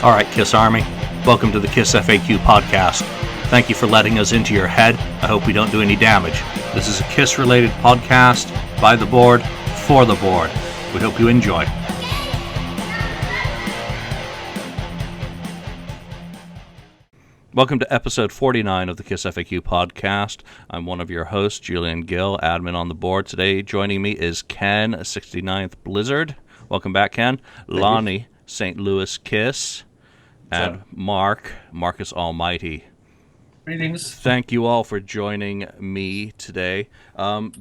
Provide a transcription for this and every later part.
All right, Kiss Army, welcome to the KissFAQ podcast. Thank you for letting us into your head. I hope we don't do any damage. This is a Kiss-related podcast by the board, for the board. We hope you enjoy. Welcome to episode 49 of the KissFAQ podcast. I'm one of your hosts, Julian Gill, admin on the board. Today, joining me is Ken, 69th Blizzard. Welcome back, Ken. Lonnie, St. Louis Kiss. And Marcus Almighty. Greetings. Thank you all for joining me today.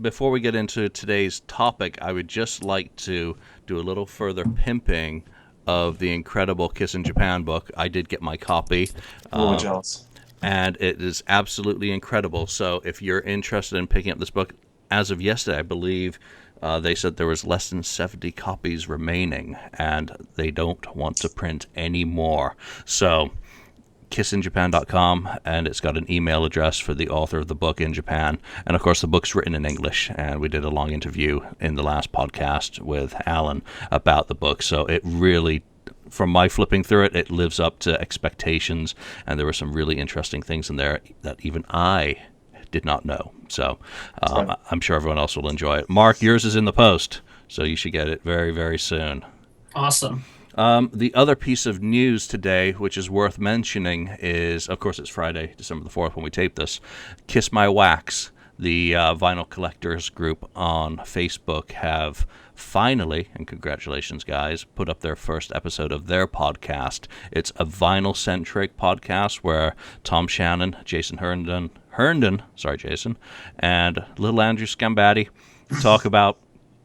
Before we get into today's topic, I would just like to do a little further pimping of the incredible Kiss in Japan book. I did get my copy. I'm jealous. And it is absolutely incredible. So if you're interested in picking up this book, as of yesterday, I believe they said there was less than 70 copies remaining, and they don't want to print any more. So kissinjapan.com, and it's got an email address for the author of the book in Japan. And of course, the book's written in English, and we did a long interview in the last podcast with Alan about the book. So it really, from my flipping through it, it lives up to expectations, and there were some really interesting things in there that even I did not know. So I'm sure everyone else will enjoy it. Mark, yours is in the post, so you should get it very, very soon. Awesome. The other piece of news today, which is worth mentioning, is, of course, it's Friday, December the 4th when we tape this, Kiss My Wax, the vinyl collectors group on Facebook, have finally, and congratulations guys, put up their first episode of their podcast. It's a vinyl-centric podcast where Tom Shannon, Jason Herndon, and little Andrew Scambatti talk about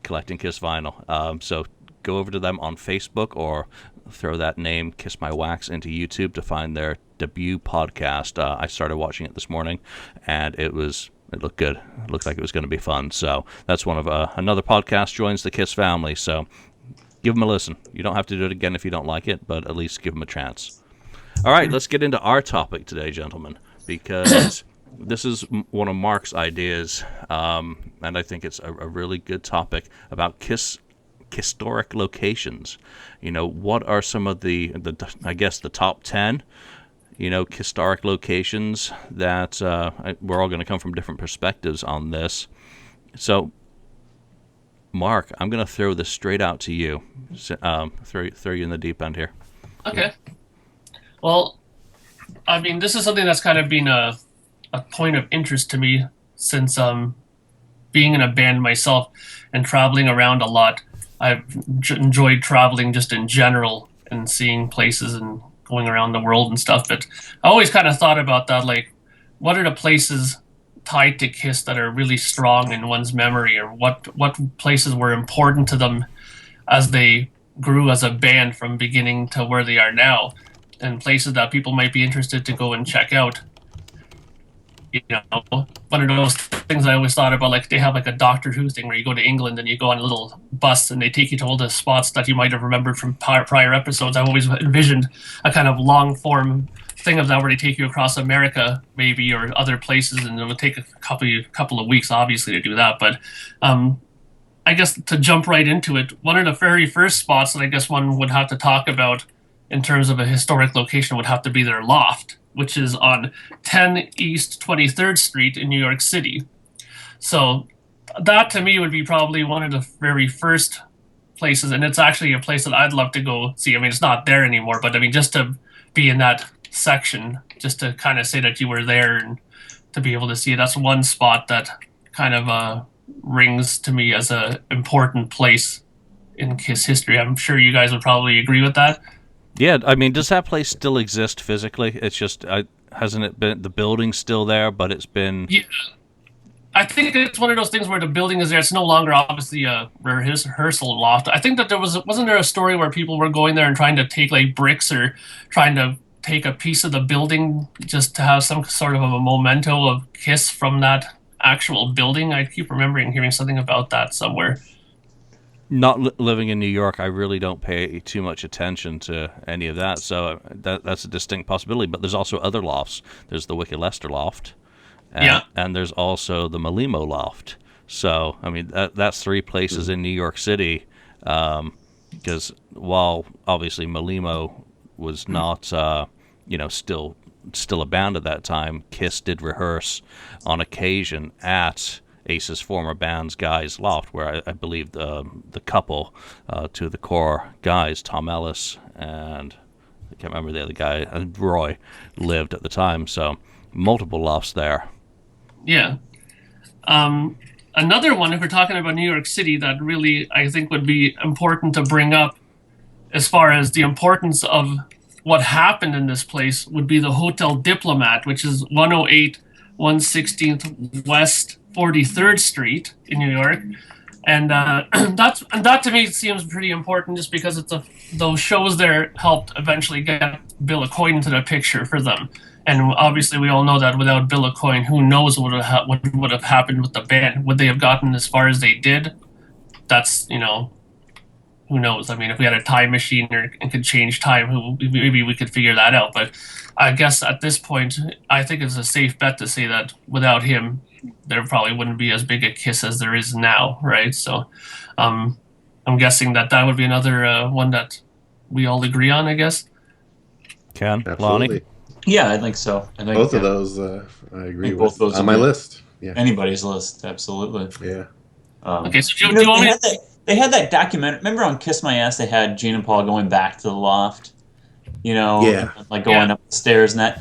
collecting Kiss vinyl. So go over to them on Facebook or throw that name, Kiss My Wax, into YouTube to find their debut podcast. I started watching it this morning, and it looked good. It looked like it was going to be fun. So that's one of another podcast joins the Kiss family. So give them a listen. You don't have to do it again if you don't like it, but at least give them a chance. All right, let's get into our topic today, gentlemen, because this is one of Mark's ideas, and I think it's a really good topic about KISStoric locations. You know, what are some of the I guess the top 10, KISStoric locations that we're all going to come from different perspectives on this. So, Mark, I'm going to throw this straight out to you. Throw you in the deep end here. Okay. Well, I mean, this is something that's kind of been a point of interest to me since being in a band myself and traveling around a lot. I've enjoyed traveling just in general and seeing places and going around the world and stuff. But I always kind of thought about that, like, what are the places tied to Kiss that are really strong in one's memory, or what places were important to them as they grew as a band from beginning to where they are now, and places that people might be interested to go and check out. One of those things I always thought about, like they have like a Doctor Who thing where you go to England and you go on a little bus and they take you to all the spots that you might have remembered from prior episodes. I've always envisioned a kind of long form thing of that where they take you across America maybe, or other places, and it would take a couple of weeks obviously to do that. But I guess to jump right into it, one of the very first spots that I guess one would have to talk about in terms of a historic location would have to be their loft, which is on 10 East 23rd Street in New York City. So that to me would be probably one of the very first places, and it's actually a place that I'd love to go see. I mean, it's not there anymore, but I mean, just to be in that section, just to kind of say that you were there and to be able to see it. That's one spot that kind of rings to me as a important place in Kiss history. I'm sure you guys would probably agree with that. Yeah, I mean, does that place still exist physically? It's just, hasn't it been, the building's still there, but it's been... Yeah, I think it's one of those things where the building is there. It's no longer obviously a rehearsal loft. I think that wasn't there a story where people were going there and trying to take like bricks or trying to take a piece of the building just to have some sort of a memento of Kiss from that actual building? I keep remembering hearing something about that somewhere. Not living in New York, I really don't pay too much attention to any of that, so that's a distinct possibility. But there's also other lofts. There's the Wiki Lester loft, and there's also the Malimo loft. So, I mean, that's three places in New York City, because while obviously Malimo was not, still a band at that time, Kiss did rehearse on occasion at Ace's former band's guys' loft, where I believe the couple, two of the core guys, Tom Ellis and I can't remember the other guy, Roy, lived at the time. So multiple lofts there. Yeah. Another one, if we're talking about New York City, that really I think would be important to bring up as far as the importance of what happened in this place would be the Hotel Diplomat, which is 108 116th West 43rd Street in New York. And that to me seems pretty important, just because those shows there helped eventually get Bill Aucoin into the picture for them. And obviously, we all know that without Bill Aucoin, who knows what would have happened with the band? Would they have gotten as far as they did? That's, who knows? I mean, if we had a time machine and could change time, maybe we could figure that out. But I guess at this point, I think it's a safe bet to say that without him, there probably wouldn't be as big a Kiss as there is now, right? So I'm guessing that would be another one that we all agree on, I guess. Ken, Absolutely. Lonnie? Yeah, I think so. I think both of those I agree with. Both those on my list. Yeah. Anybody's list, absolutely. Yeah. Okay, so do you want me? They had that documentary. Remember on Kiss My Ass, they had Gene and Paul going back to the loft, Yeah. like going up the stairs, and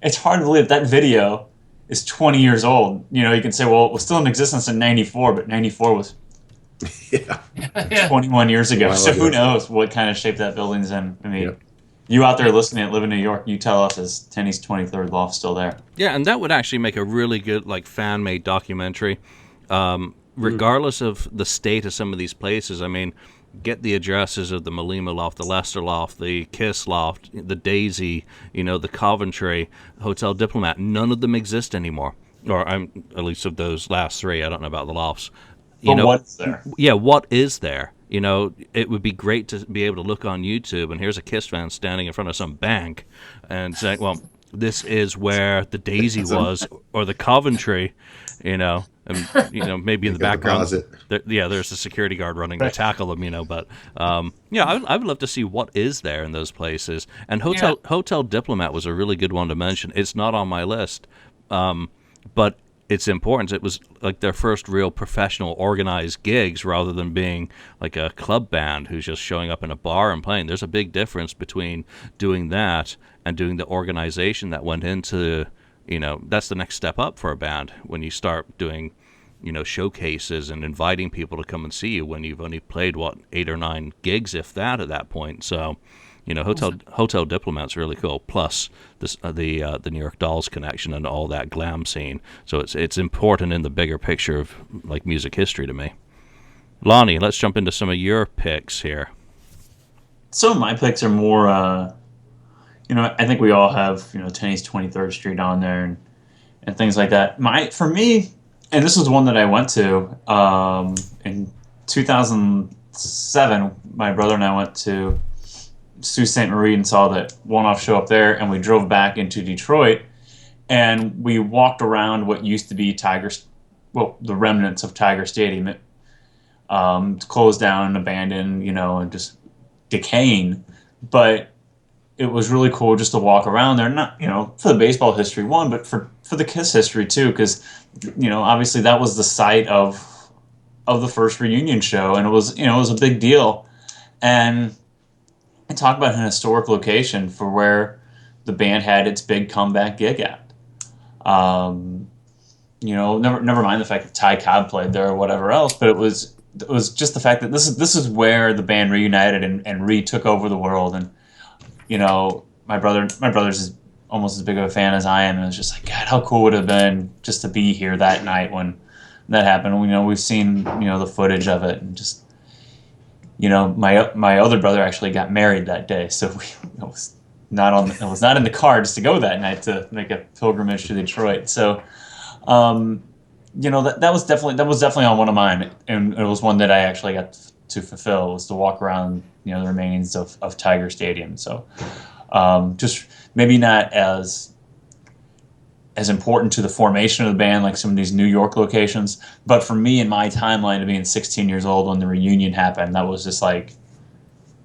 it's hard to believe that video is 20 years old. You can say, well, it was still in existence in 94, but 94 was 21 years ago. So who knows what kind of shape that building's in. I mean, you out there listening that live in New York, you tell us, is Tenny's 23rd loft still there? Yeah, and that would actually make a really good fan-made documentary. Regardless of the state of some of these places, I mean, get the addresses of the Malima loft, the Leicester loft, the Kiss loft, the Daisy, the Coventry, Hotel Diplomat. None of them exist anymore, or at least of those last three. I don't know about the lofts. What's there? Yeah, what is there? It would be great to be able to look on YouTube and here's a Kiss fan standing in front of some bank and saying, well, this is where the Daisy was, or the Coventry, and maybe in the background, there's a security guard running to tackle them, but I would love to see what is there in those places. And Hotel Diplomat was a really good one to mention. It's not on my list, but it's important. It was like their first real professional organized gigs rather than being like a club band who's just showing up in a bar and playing. There's a big difference between doing that and doing the organization that went into, that's the next step up for a band when you start doing, showcases and inviting people to come and see you when you've only played, 8 or 9 gigs, if that, at that point. So, Hotel Diplomat's really cool. Plus the New York Dolls connection and all that glam scene. So it's important in the bigger picture of music history to me. Lonnie, let's jump into some of your picks here. Some of my picks are more, I think we all have Tenny's 23rd Street on there and things like that. For me, and this was one that I went to in 2007. My brother and I went to Sault Ste. Marie and saw that one-off show up there, and we drove back into Detroit, and we walked around what used to be the remnants of Tiger Stadium. It closed down and abandoned, and just decaying. But it was really cool just to walk around there, not for the baseball history but for the Kiss history too, because obviously that was the site of the first reunion show, and it was a big deal, and talk about an historic location for where the band had its big comeback gig at. Never mind the fact that Ty Cobb played there or whatever else, but it was just the fact that this is where the band reunited and retook over the world. And my brother's almost as big of a fan as I am, and it was just like, God, how cool would it have been just to be here that night when that happened. We've seen the footage of it, and just my other brother actually got married that day, so it was not in the cards to go that night to make a pilgrimage to Detroit. So that was definitely on one of mine, and it was one that I actually got to fulfill, was to walk around the remains of Tiger Stadium. So just maybe not as important to the formation of the band like some of these New York locations, but for me in my timeline of being 16 years old when the reunion happened, that was just like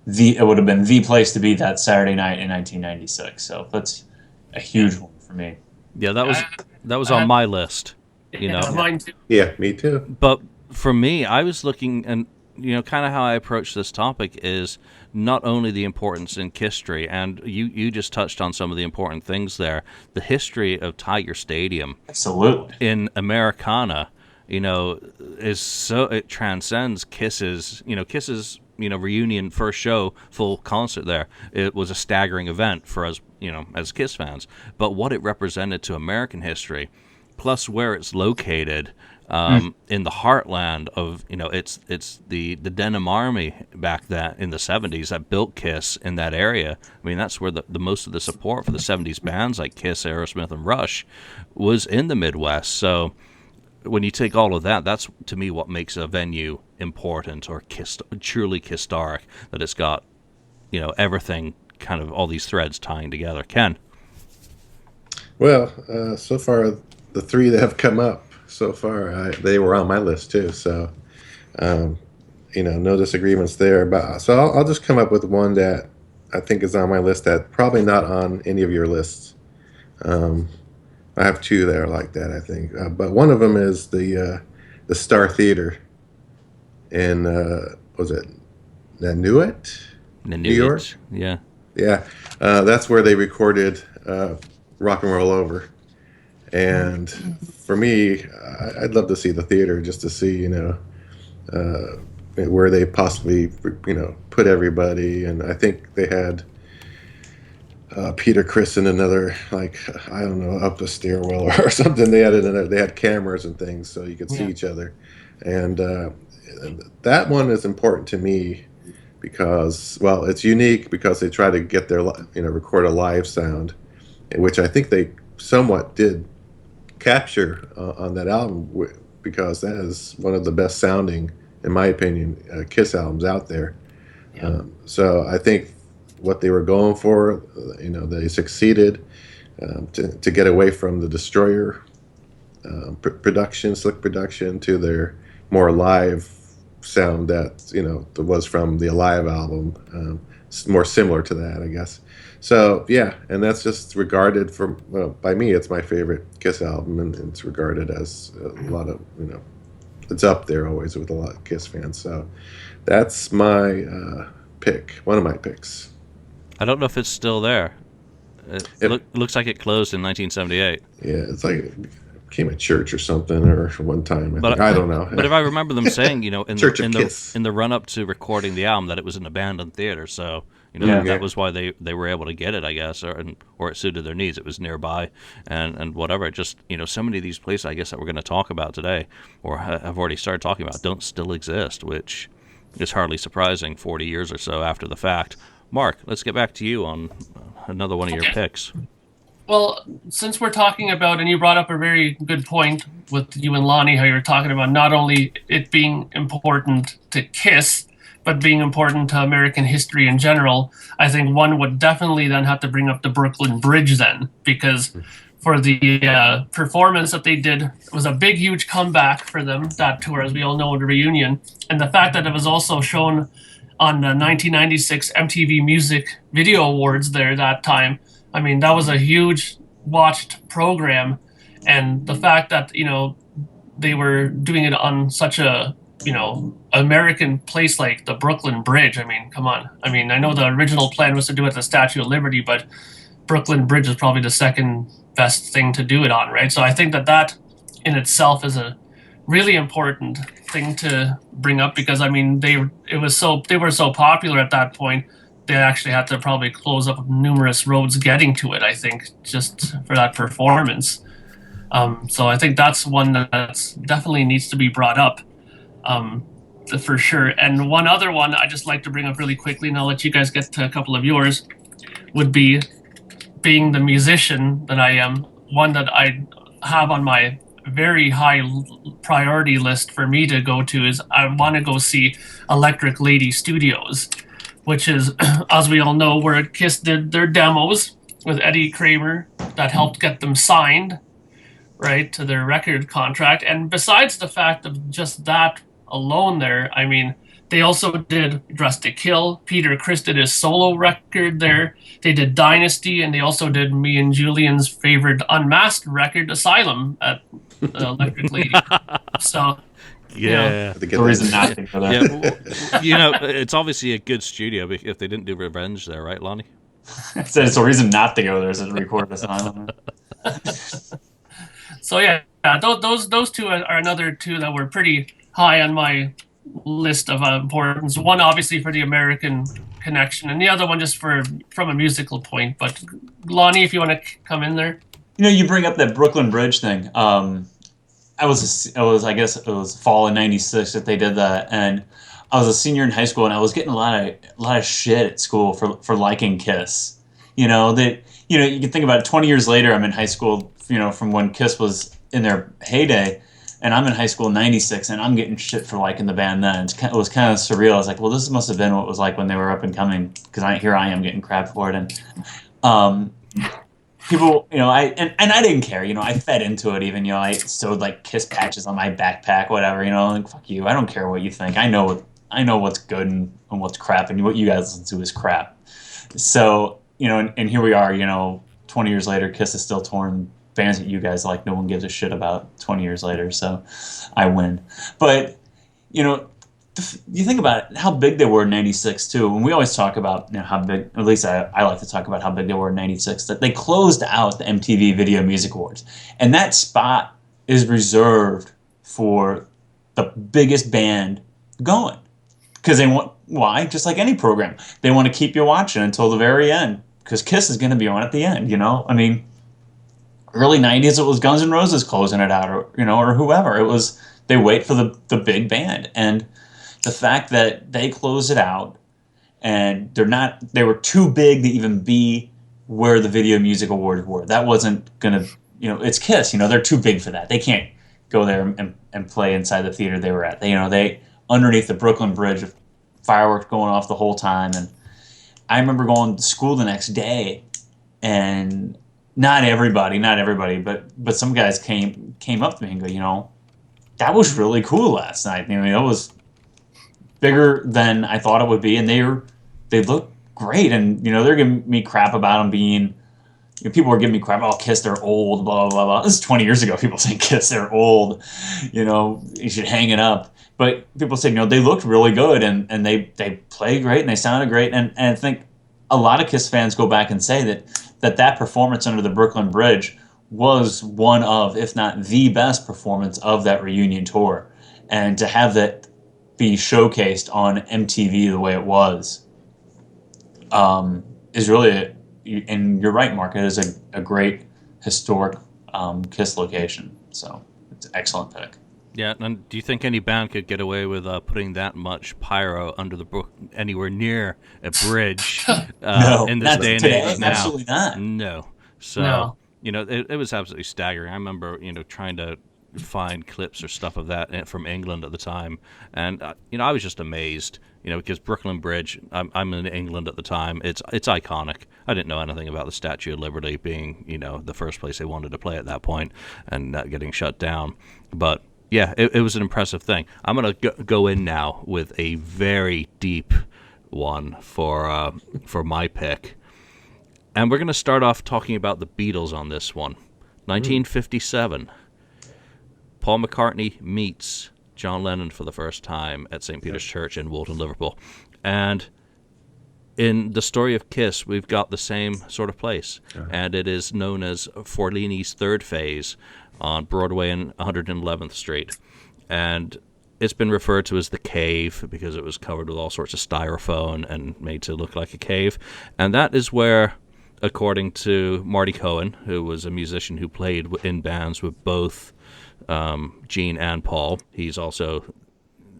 it would have been the place to be that Saturday night in 1996. So that's a huge one for me. Yeah, that was on my list. You know, mine too. Yeah, me too. but for me, I was looking, and kind of how I approach this topic is not only the importance in history, and you just touched on some of the important things there. The history of Tiger Stadium, Absolutely, in Americana, is so, it transcends Kiss's, reunion first show, full concert there. It was a staggering event for us, as Kiss fans. But what it represented to American history, plus where it's located, in the heartland of, it's the Denim Army back then in the 70s that built Kiss in that area. I mean, that's where the most of the support for the 70s bands like Kiss, Aerosmith, and Rush was in the Midwest. So when you take all of that, that's to me what makes a venue important, or truly KISStoric, that it's got, everything, kind of all these threads tying together. Ken? Well, so far, the three that have come up so far, they were on my list too. So, no disagreements there. But so I'll just come up with one that I think is on my list that probably not on any of your lists. I have two that are like that, I think. But one of them is the Star Theater in was it Nanuet, New York? Yeah. Yeah, that's where they recorded Rock and Roll Over. And for me, I'd love to see the theater just to see, where they possibly, put everybody. And I think they had Peter Criss in another, I don't know, up the stairwell or something. They had cameras and things so you could see each other. And that one is important to me because, well, it's unique because they try to get their, record a live sound, which I think they somewhat did capture on that album, because that is one of the best sounding, in my opinion, Kiss albums out there. So I think what they were going for, they succeeded to get away from the Destroyer production, slick production, to their more live sound that was from the Alive album, more similar to that, I guess. So yeah, and that's just regarded by me, it's my favorite Kiss album, and it's regarded as a lot of it's up there always with a lot of Kiss fans. So that's my pick, one of my picks. I don't know if it's still there. It looks like it closed in 1978. Yeah, it's like it became a church or something, or one time. I don't know. But if I remember them saying, in the run up to recording the album, that it was an abandoned theater, so that was why they were able to get it, I guess, or it suited their needs. It was nearby, and whatever. Just so many of these places, I guess, that we're going to talk about today, or have already started talking about, don't still exist, which is hardly surprising 40 years or so after the fact. Mark, let's get back to you on another one of your picks. Well, since we're talking about, and you brought up a very good point with you and Lonnie, how you were talking about not only it being important to Kiss, but being important to American history in general, I think one would definitely then have to bring up the Brooklyn Bridge then, because for the performance that they did, it was a big, huge comeback for them, that tour, as we all know, the reunion. And the fact that it was also shown on the 1996 MTV Music Video Awards there that time, I mean, that was a huge watched program. And the fact that, they were doing it on such a, American place like the Brooklyn Bridge. I mean, come on. I mean, I know the original plan was to do it at the Statue of Liberty, but Brooklyn Bridge is probably the second best thing to do it on, right? So I think that in itself is a really important thing to bring up, because I mean, they were so popular at that point, they actually had to probably close up numerous roads getting to it, I think, just for that performance. So I think that's one that's definitely needs to be brought up, for sure. And one other one I just like to bring up really quickly, and I'll let you guys get to a couple of yours, would be, being the musician that I am, one that I have on my very high priority list for me to go to is I want to go see Electric Lady Studios, which is, as we all know, where Kiss did their demos with Eddie Kramer that helped get them signed, right, to their record contract. And besides the fact of just that alone there, I mean, They also did Dressed to Kill. Peter Criss did his solo record there. They did Dynasty, and they also did me and Julian's favorite unmasked record, Asylum, at Electric Lady. So, Yeah. To get The that reason in. not to go there. Yeah, it's obviously a good studio if they didn't do Revenge there, right, Lonnie? So it's a reason not to go there is to record this island. So yeah, those two are another two that were pretty high on my list of importance. One obviously for the American connection, and the other one just from a musical point. But Lonnie, if you want to come in there. You bring up that Brooklyn Bridge thing. I guess it was fall of '96 that they did that, and I was a senior in high school, and I was getting a lot of shit at school for liking Kiss. You can think about it. 20 years later, I'm in high school. From when Kiss was in their heyday, and I'm in high school in '96, and I'm getting shit for liking the band then. It was kind of surreal. I was like, well, this must have been what it was like when they were up and coming, because here I am getting crap for it, and people, I didn't care. I fed into it. Even I sewed like Kiss patches on my backpack, whatever. Like fuck you. I don't care what you think. I know what's good and what's crap, and what you guys listen to is crap. So and here we are. 20 years later, Kiss is still touring bands that you guys like. No one gives a shit about 20 years later. So I win. But you think about it, how big they were in '96 too. And we always talk about how big, at least I like to talk about how big they were in '96, that they closed out the MTV Video Music Awards. And that spot is reserved for the biggest band going. Because they want, why? Just like any program. They want to keep you watching until the very end. Because Kiss is going to be on at the end, I mean, early '90s, it was Guns N' Roses closing it out, or whoever. It was, they wait for the big band. And the fact that they closed it out, and they were too big to even be where the Video Music Awards were. That wasn't gonna, it's Kiss. They're too big for that. They can't go there and play inside the theater they were at. They underneath the Brooklyn Bridge, fireworks going off the whole time. And I remember going to school the next day, and not everybody, but some guys came up to me and go, that was really cool last night. That was bigger than I thought it would be, and they look great. And they're giving me crap about them being. People were giving me crap. Oh, Kiss, they're old. Blah blah blah. This is 20 years ago. People saying Kiss, they're old. You should hang it up. But people say they looked really good, and they played great, and they sounded great. And I think a lot of Kiss fans go back and say that performance under the Brooklyn Bridge was one of, if not the best performance of that reunion tour, and to have that be showcased on MTV the way it was is really, and you're right, Mark, it is a great historic Kiss location. So it's an excellent pick. Yeah, and do you think any band could get away with putting that much pyro under the brook anywhere near a bridge No, in this day and today, age now? absolutely not. No. So, No. it was absolutely staggering. I remember, trying to find clips or stuff of that from England at the time, and I was just amazed, because Brooklyn Bridge, I'm in England at the time. It's iconic. I didn't know anything about the Statue of Liberty being, the first place they wanted to play at that point, and that getting shut down. But yeah, it was an impressive thing. I'm gonna go in now with a very deep one for my pick, and we're gonna start off talking about the Beatles on this one. 1957. Paul McCartney meets John Lennon for the first time at St. Peter's Church in Woolton, Liverpool. And in the story of Kiss, we've got the same sort of place. And it is known as Forlini's Third Phase on Broadway and 111th Street. And it's been referred to as the Cave because it was covered with all sorts of styrofoam and made to look like a cave. And that is where, according to Marty Cohen, who was a musician who played in bands with both Gene and Paul. He's also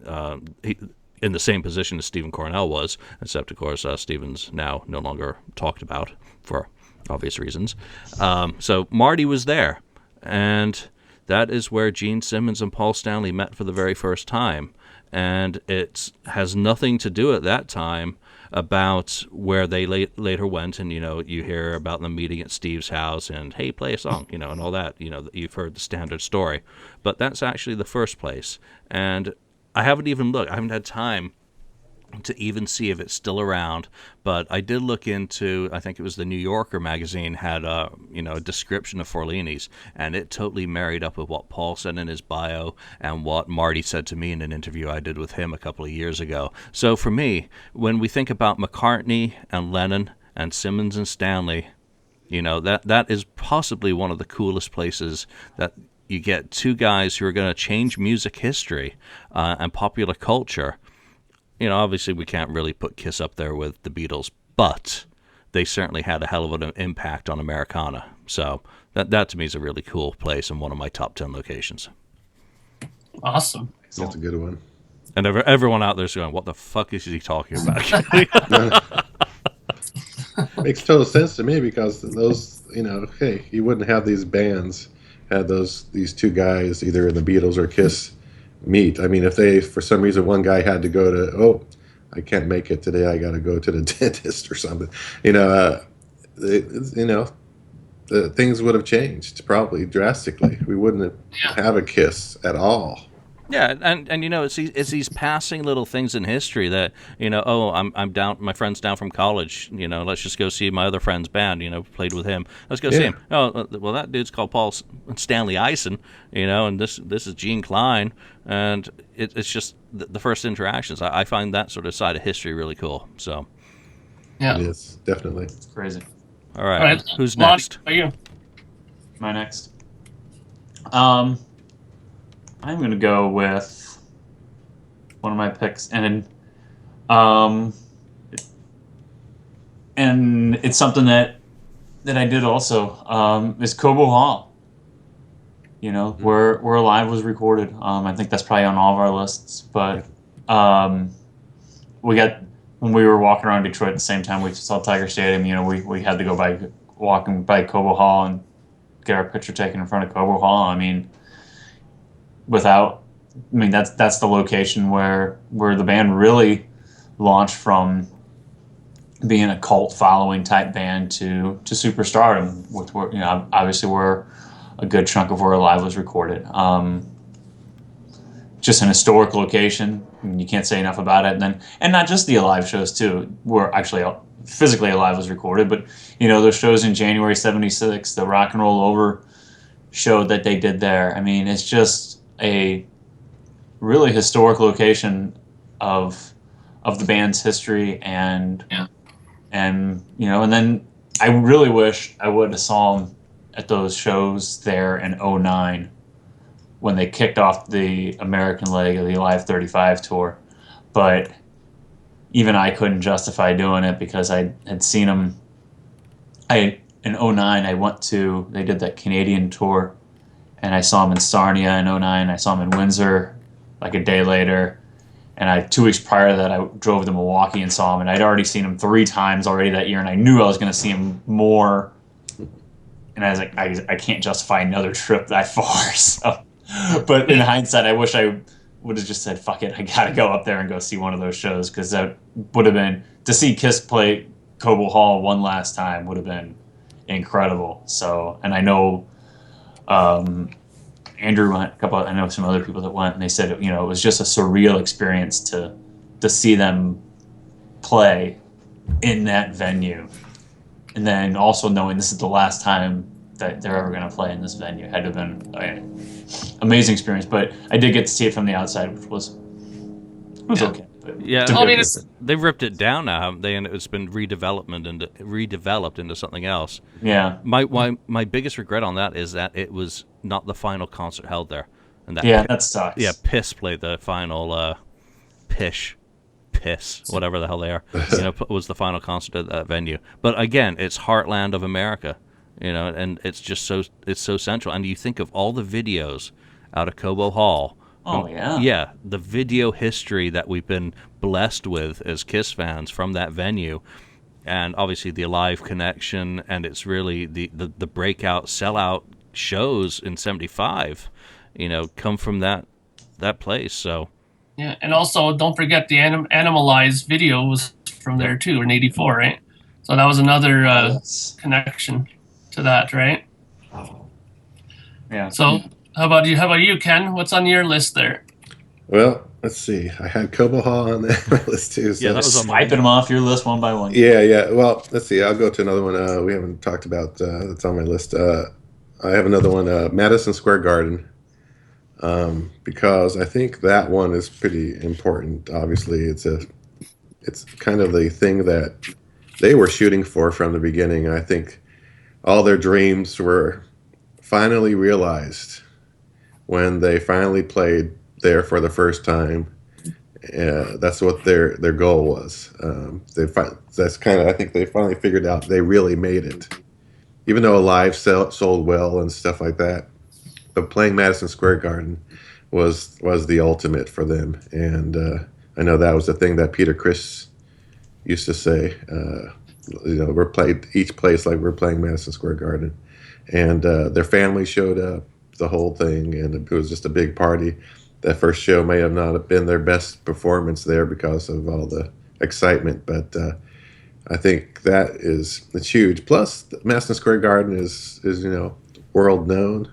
in the same position as Stephen Cornell was, except, of course, Stephen's now no longer talked about for obvious reasons. So Marty was there, and that is where Gene Simmons and Paul Stanley met for the very first time. And it has nothing to do at that time about where they later went, and you hear about them meeting at Steve's house and hey, play a song, and all that. You've heard the standard story, but that's actually the first place. And I haven't even looked. I haven't had time to even see if it's still around. But I did look into, I think it was the New Yorker magazine had a description of Forlini's, and it totally married up with what Paul said in his bio and what Marty said to me in an interview I did with him a couple of years ago. So for me, when we think about McCartney and Lennon and Simmons and Stanley, that is possibly one of the coolest places that you get two guys who are going to change music history and popular culture. Obviously we can't really put Kiss up there with the Beatles, but they certainly had a hell of an impact on Americana. So that to me is a really cool place and one of my top 10 locations. Awesome. That's a good one. And everyone out there's going, what the fuck is he talking about? Makes total sense to me because those, hey, you wouldn't have these bands had these two guys either in the Beatles or Kiss meet. I mean, if they, for some reason, one guy had to go to, I can't make it today, I got to go to the dentist or something, the things would have changed probably drastically. We wouldn't have a Kiss at all. Yeah, and it's these passing little things in history that I'm down, my friend's down from college, let's just go see my other friend's band, played with him, let's go see him. Oh, well, that dude's called Paul Stanley Eisen, and this is Gene Klein, and it's just the first interactions. I find that sort of side of history really cool. So yeah, it is definitely. It's crazy. All right. Who's next? Lonnie, are you? My next. I'm going to go with one of my picks, and it's something that I did also. Is Cobo Hall. Where Alive was recorded. I think that's probably on all of our lists. But when we were walking around Detroit at the same time we saw Tiger Stadium. We had to go walking by Cobo Hall and get our picture taken in front of Cobo Hall. I mean, that's the location where the band really launched from being a cult following type band to superstardom, with obviously where a good chunk of where Alive was recorded. Just an historic location. You can't say enough about it. And not just the Alive shows too, where actually physically Alive was recorded, but those shows in January '76, the Rock and Roll Over show that they did there. I mean, it's just a really historic location of the band's history, and then I really wish I would have saw them at those shows there in '09 when they kicked off the American leg of the Alive 35 tour, but even I couldn't justify doing it because I had seen them. In '09 they did that Canadian tour, and I saw him in Sarnia in '09. I saw him in Windsor like a day later. And 2 weeks prior to that, I drove to Milwaukee and saw him. And I'd already seen him 3 times already that year. And I knew I was going to see him more. And I was like, I can't justify another trip that far. So, but in hindsight, I wish I would have just said, fuck it, I got to go up there and go see one of those shows. Because that would have been, to see Kiss play Cobo Hall one last time would have been incredible. So, and I know Andrew went, I know some other people that went, and they said it was just a surreal experience to see them play in that venue, and then also knowing this is the last time that they're ever going to play in this venue. It had to have been an amazing experience. But I did get to see it from the outside, which was okay. Yeah, they've ripped it down now, haven't they? And it's been redeveloped into something else. Yeah. My biggest regret on that is that it was not the final concert held there. And that sucks. Yeah, Piss played the final Piss, whatever the hell they are. Was the final concert at that venue. But again, it's heartland of America, and it's just so central. And you think of all the videos out of Cobo Hall. Oh, yeah. Yeah, the video history that we've been blessed with as Kiss fans from that venue, and obviously the Alive connection, and it's really the breakout, sellout shows in '75, come from that place. So yeah, and also don't forget the Animalize video was from there too in '84, right? So that was another connection to that, right? Yeah. So how about you, Ken? What's on your list there? Well, let's see. I had Cobo Hall on my list too. So. Yeah, that was on my Swiping them off your list one by one. Yeah. Well, let's see. I'll go to another one. We haven't talked about that's on my list. I have another one, Madison Square Garden, because I think that one is pretty important. Obviously, it's kind of the thing that they were shooting for from the beginning. I think all their dreams were finally realized when they finally played there for the first time. That's what their goal was. That's kind of, I think they finally figured out they really made it. Even though Alive sold well and stuff like that, but playing Madison Square Garden was the ultimate for them. And I know that was the thing that Peter Criss used to say. We're played each place like we're playing Madison Square Garden, and their family showed up, the whole thing, and it was just a big party. That first show may have not been their best performance there because of all the excitement, but I think it's huge. Plus, Madison Square Garden is world known.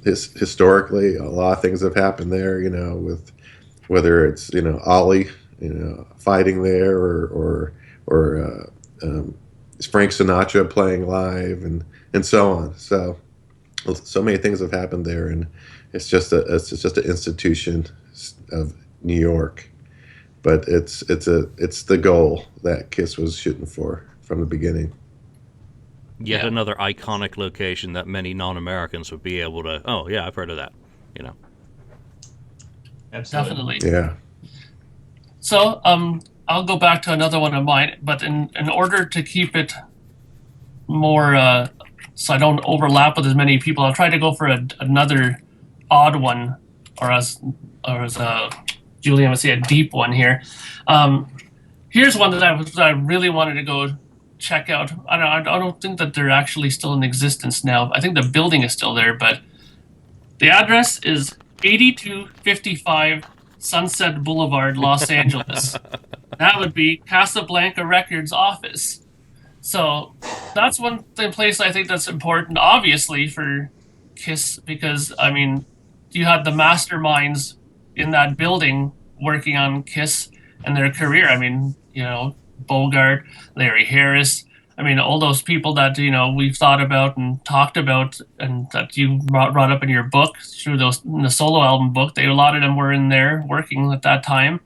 Historically, a lot of things have happened there. With whether it's Ollie, fighting there, or Frank Sinatra playing live, and so on. So many things have happened there, and it's just an institution of New York. But it's the goal that Kiss was shooting for from the beginning. Yet another iconic location that many non-Americans would be able to. Oh yeah, I've heard of that. Definitely. Yeah. So I'll go back to another one of mine, but in order to keep it more so I don't overlap with as many people, I'll try to go for another odd one, or as Julian would say, a deep one here. Here's one that I really wanted to go check out. I don't think that they're actually still in existence now. I think the building is still there, but the address is 8255 Sunset Boulevard, Los Angeles. That would be Casablanca Records office. So that's one place I think that's important, obviously, for Kiss, because you had the masterminds in that building working on Kiss and their career. Bogart, Larry Harris. All those people that we've thought about and talked about, and that you brought up in your book through in the solo album book. A lot of them were in there working at that time,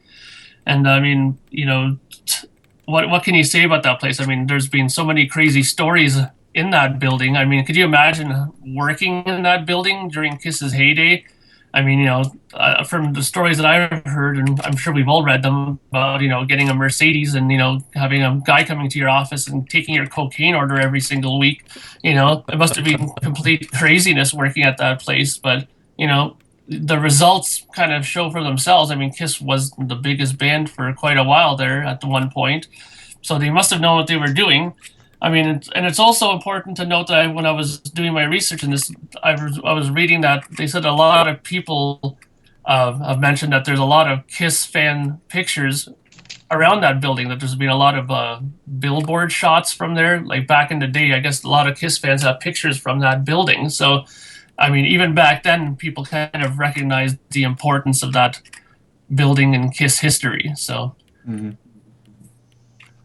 and what can you say about that place? There's been so many crazy stories in that building. Could you imagine working in that building during Kiss's heyday? From the stories that I've heard, and I'm sure we've all read them about, getting a Mercedes and, having a guy coming to your office and taking your cocaine order every single week. It must have been complete craziness working at that place. But, the results kind of show for themselves. Kiss was the biggest band for quite a while there at the one point. So they must have known what they were doing. And it's also important to note that when I was doing my research in this, I was reading that they said a lot of people have mentioned that there's a lot of Kiss fan pictures around that building, that there's been a lot of billboard shots from there. Like back in the day, I guess a lot of Kiss fans have pictures from that building. So, even back then, people kind of recognized the importance of that building in Kiss history. So. Mm-hmm.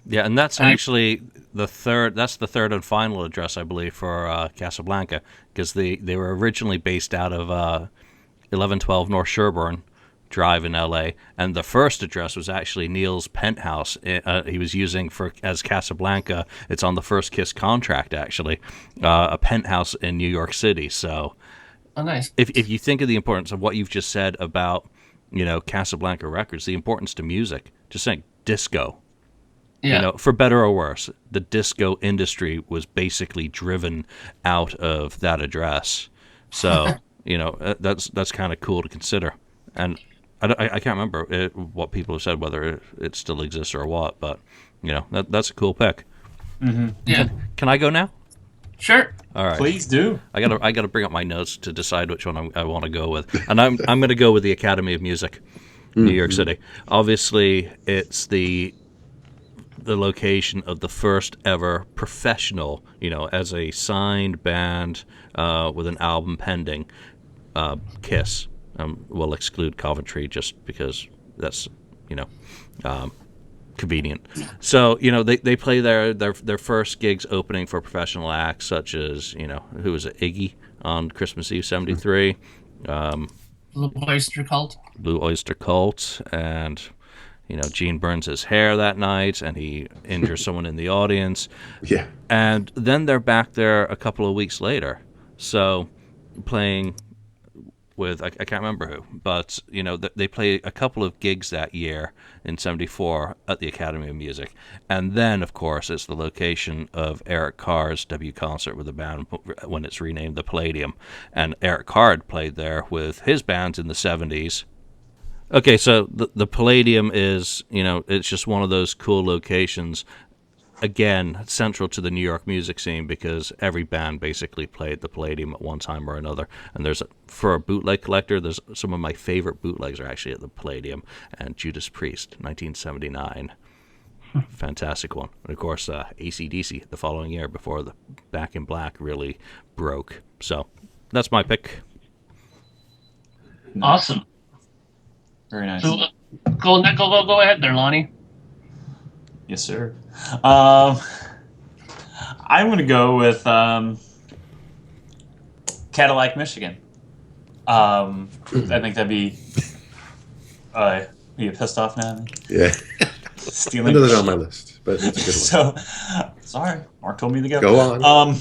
Yeah, and that's actually the third. That's the third and final address, I believe, for Casablanca, because they were originally based out of 1112 North Sherbourne Drive in L.A., and the first address was actually Neil's penthouse. He was using as Casablanca. It's on the first Kiss contract, actually, a penthouse in New York City. So, oh, nice. If you think of the importance of what you've just said about Casablanca Records, the importance to music, just saying disco. Yeah. For better or worse, the disco industry was basically driven out of that address. So, that's kind of cool to consider. And I can't remember what people have said, whether it still exists or what, but, that's a cool pick. Mm-hmm. Yeah. Can I go now? Sure. All right. Please do. I gotta bring up my notes to decide which one I want to go with, and I'm going to go with the Academy of Music, New York City. Obviously, it's the location of the first ever professional, as a signed band with an album pending, Kiss. We'll exclude Coventry just because that's, convenient. So, they play their first gigs opening for professional acts such as, who was it, Iggy on Christmas Eve 73. Blue Oyster Cult. Blue Oyster Cult, and Gene burns his hair that night, and he injures someone in the audience. Yeah. And then they're back there a couple of weeks later, so playing with I can't remember who, but they play a couple of gigs that year in '74 at the Academy of Music, and then of course it's the location of Eric Carr's debut concert with the band when it's renamed the Palladium, and Eric Carr had played there with his bands in the '70s. Okay, so the Palladium is it's just one of those cool locations. Again, central to the New York music scene because every band basically played the Palladium at one time or another. And for a bootleg collector, there's some of my favorite bootlegs are actually at the Palladium and Judas Priest, 1979. Fantastic one. And of course, AC/DC the following year before the Back in Black really broke. So that's my pick. Awesome. Very nice. So, go ahead there, Lonnie. Yes, sir. I'm going to go with Cadillac, Michigan. I think that'd be... are you pissed off now? Yeah. Stealing Another on my list, but it's a good one. So, sorry. Mark told me to go. Go on. I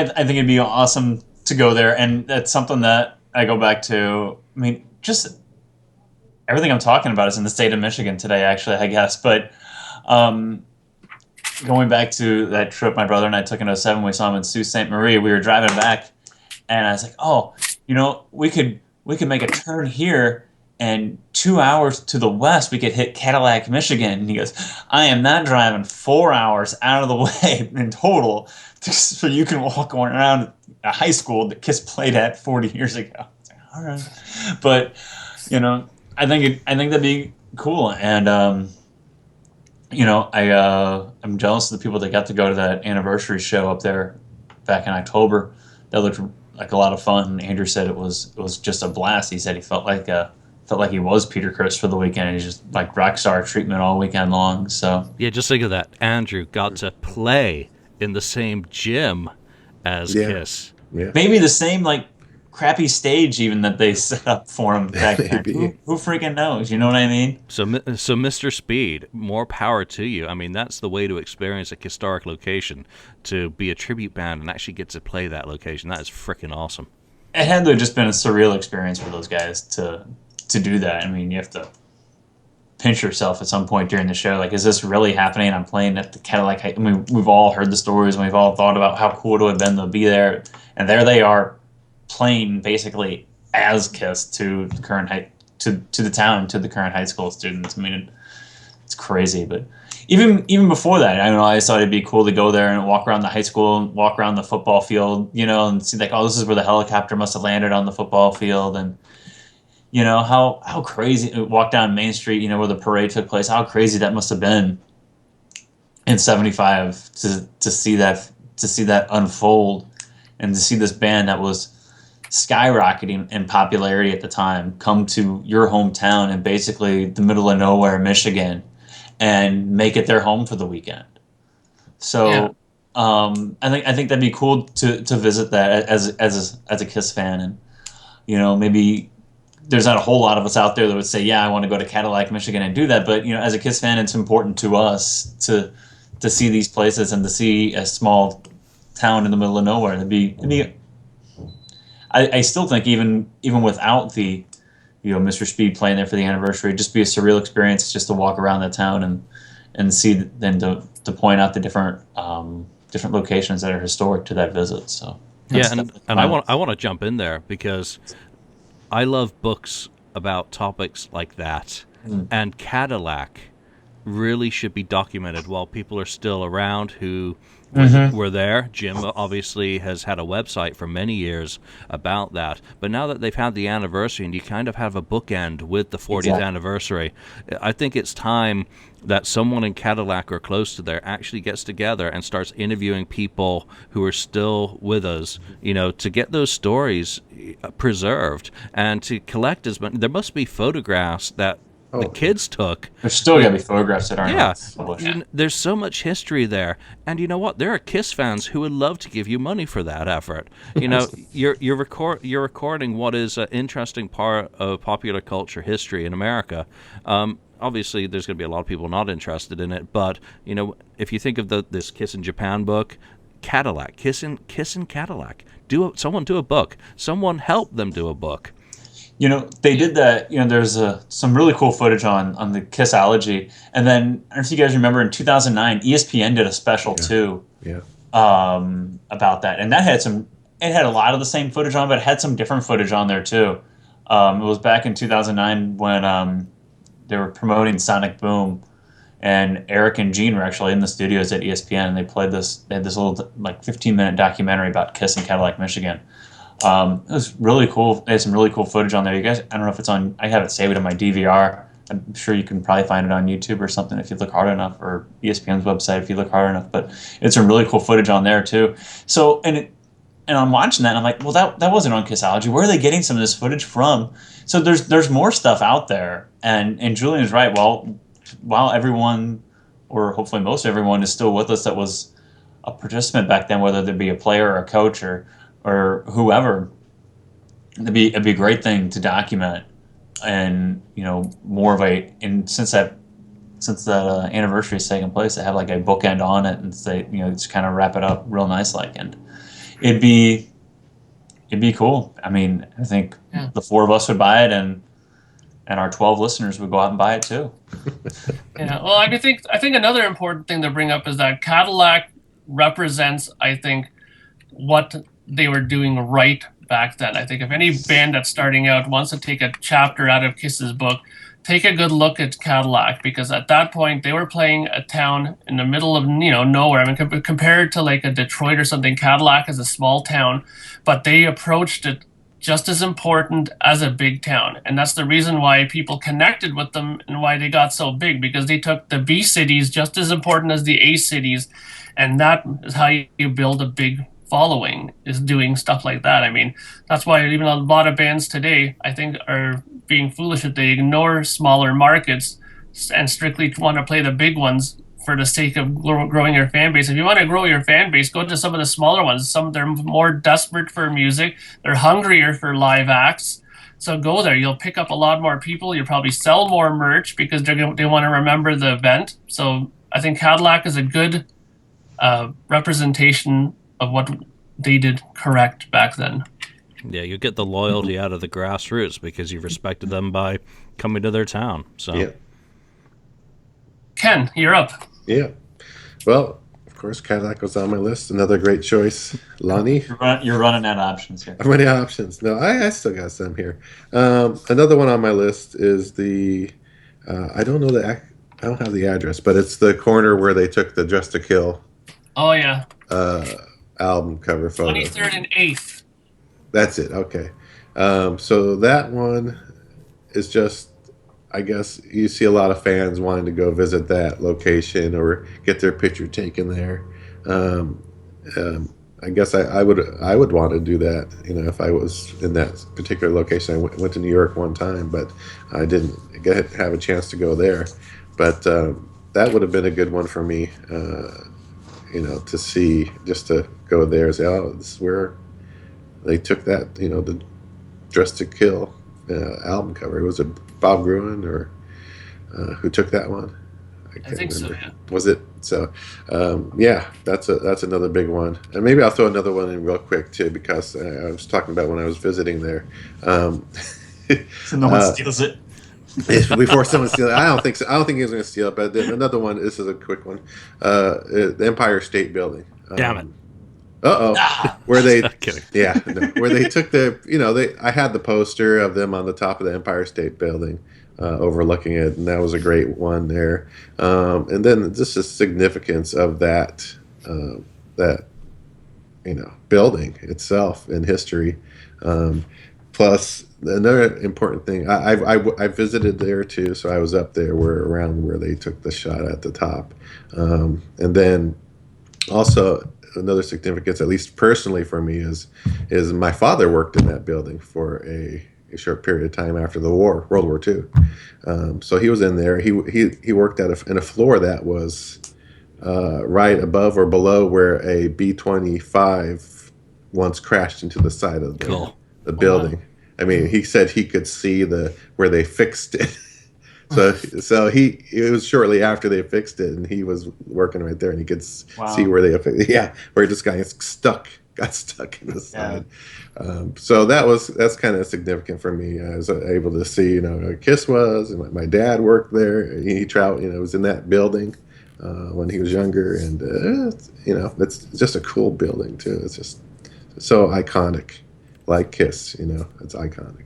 think it'd be awesome to go there, and that's something that I go back to. I mean, just... everything I'm talking about is in the state of Michigan today, actually, I guess. But going back to that trip my brother and I took in '07, we saw him in Sault Ste. Marie. We were driving back, and I was like, "Oh, we could make a turn here, and 2 hours to the west, we could hit Cadillac, Michigan." And he goes, "I am not driving 4 hours out of the way in total, so you can walk around a high school that Kiss played at 40 years ago." I was like, all right, but I think that'd be cool, and I'm jealous of the people that got to go to that anniversary show up there back in October. That looked like a lot of fun. And Andrew said it was just a blast. He said he felt like he was Peter Criss for the weekend. He's just like rock star treatment all weekend long. So yeah, just think of that. Andrew got to play in the same gym as Kiss. Yeah. Maybe the same crappy stage even that they set up for him back then. Who freaking knows? You know what I mean? So Mr. Speed, more power to you. I mean, that's the way to experience a KISStoric location, to be a tribute band and actually get to play that location. That is freaking awesome. It had to have just been a surreal experience for those guys to do that. I mean, you have to pinch yourself at some point during the show. Like, is this really happening? I'm playing at the Cadillac. I mean, we've all heard the stories and we've all thought about how cool it would have been to be there. And there they are, playing basically as Kiss to the current to the town, to the current high school students. I mean, it's crazy. But even before that, I don't know, I just thought it'd be cool to go there and walk around the high school, and walk around the football field, and see this is where the helicopter must have landed on the football field, and how crazy. Walk down Main Street, where the parade took place. How crazy that must have been in '75 to see that unfold, and to see this band that was skyrocketing in popularity at the time come to your hometown in basically the middle of nowhere, Michigan, and make it their home for the weekend. So yeah. I think that'd be cool to visit that as a Kiss fan, and maybe there's not a whole lot of us out there that would say, yeah, I want to go to Cadillac, Michigan and do that, but as a Kiss fan, it's important to us to see these places and to see a small town in the middle of nowhere. It'd be I still think even without the Mr. Speed playing there for the anniversary, it'd just be a surreal experience just to walk around that town and see, then to point out the different locations that are historic to that visit. So yeah, and I want to jump in there because I love books about topics like that, and Cadillac really should be documented while people are still around who were there. Jim obviously has had a website for many years about that. But now that they've had the anniversary and you kind of have a bookend with the 40th anniversary, I think it's time that someone in Cadillac or close to there actually gets together and starts interviewing people who are still with us, to get those stories preserved and to collect as many. There must be photographs that the kids took. There's still got to be photographs that aren't published. There's so much history there, and you know what? There are Kiss fans who would love to give you money for that effort. You're recording what is an interesting part of popular culture history in America. Obviously, there's going to be a lot of people not interested in it, but if you think of this Kiss in Japan book, Cadillac, Kiss in Cadillac, someone do a book. Someone help them do a book. They did that. There's some really cool footage on the Kissology, and then I don't know if you guys remember in 2009, ESPN did a special too, about that, and that had it had a lot of the same footage on, but it had some different footage on there too. It was back in 2009 when they were promoting Sonic Boom, and Eric and Gene were actually in the studios at ESPN, and they had this little 15-minute documentary about Kiss in Cadillac, Michigan. It was really cool. They had some really cool footage on there. You guys, I don't know if it's on. I have it saved on my DVR. I'm sure you can probably find it on YouTube or something if you look hard enough, or ESPN's website if you look hard enough. But it's some really cool footage on there too. So and I'm watching that and I'm like, well, that wasn't on Kissology. Where are they getting some of this footage from? So there's more stuff out there. And Julian is right. Well, while everyone, or hopefully most everyone, is still with us that was a participant back then, whether there be a player or a coach or whoever, it'd be a great thing to document, and more of since that anniversary is taking place, to have a bookend on it and say just kind of wrap it up real nice and it'd be cool. I mean, I think the four of us would buy it, and our 12 listeners would go out and buy it too. Well, I think another important thing to bring up is that Cadillac represents, I think, what they were doing right back then. I think if any band that's starting out wants to take a chapter out of Kiss's book, take a good look at Cadillac, because at that point they were playing a town in the middle of nowhere. I mean, compared to a Detroit or something, Cadillac is a small town, but they approached it just as important as a big town, and that's the reason why people connected with them and why they got so big, because they took the B cities just as important as the A cities, and that is how you build a big following, is doing stuff like that. I mean, that's why even a lot of bands today, I think, are being foolish if they ignore smaller markets and strictly want to play the big ones for the sake of growing your fan base. If you want to grow your fan base, go to some of the smaller ones. They're more desperate for music. They're hungrier for live acts. So go there. You'll pick up a lot more people. You'll probably sell more merch because they want to remember the event. So I think Cadillac is a good representation of what they did correct back then. Yeah, you get the loyalty out of the grassroots because you respected them by coming to their town. So, Ken, you're up. Yeah. Well, of course, Cadillac was on my list. Another great choice. Lonnie? You're running out of options here. I'm running out of options. No, I still got some here. Another one on my list is the, I don't have the address, but it's the corner where they took the Just to Kill. Oh, yeah. Album cover photo. 23rd and 8th. That's it. Okay. So that one is just, I guess you see a lot of fans wanting to go visit that location or get their picture taken there. I guess I would want to do that, if I was in that particular location. I went to New York one time, but I didn't have a chance to go there. But that would have been a good one for me, to see, just to go there and say, oh, this is where they took that, the Dress to Kill album cover. Was it Bob Gruen or who took that one? I think remember. So, yeah. Was it? So, that's another big one. And maybe I'll throw another one in real quick, too, because I was talking about when I was visiting there. So no one steals it? Before someone steals it. I don't think so. I don't think he was going to steal it, but then another one, this is a quick one, the Empire State Building. Damn it. Where they, kidding. Where they took I had the poster of them on the top of the Empire State Building, overlooking it, and that was a great one there. And then just the significance of that that building itself in history. Plus, another important thing, I visited there too, so I was up there around where they took the shot at the top, and then also another significance, at least personally for me, is my father worked in that building for a short period of time after the war, World War II. So he was in there. He worked in a floor that was right above or below where a B-25 once crashed into the side of the building. I mean, he said he could see where they fixed it. So it was shortly after they fixed it, and he was working right there, and he could see where where this guy got stuck in the side. So that's kind of significant for me. I was able to see, KISS was, and my dad worked there. He traveled, was in that building when he was younger, and it's just a cool building too. It's just so iconic, like KISS. It's iconic.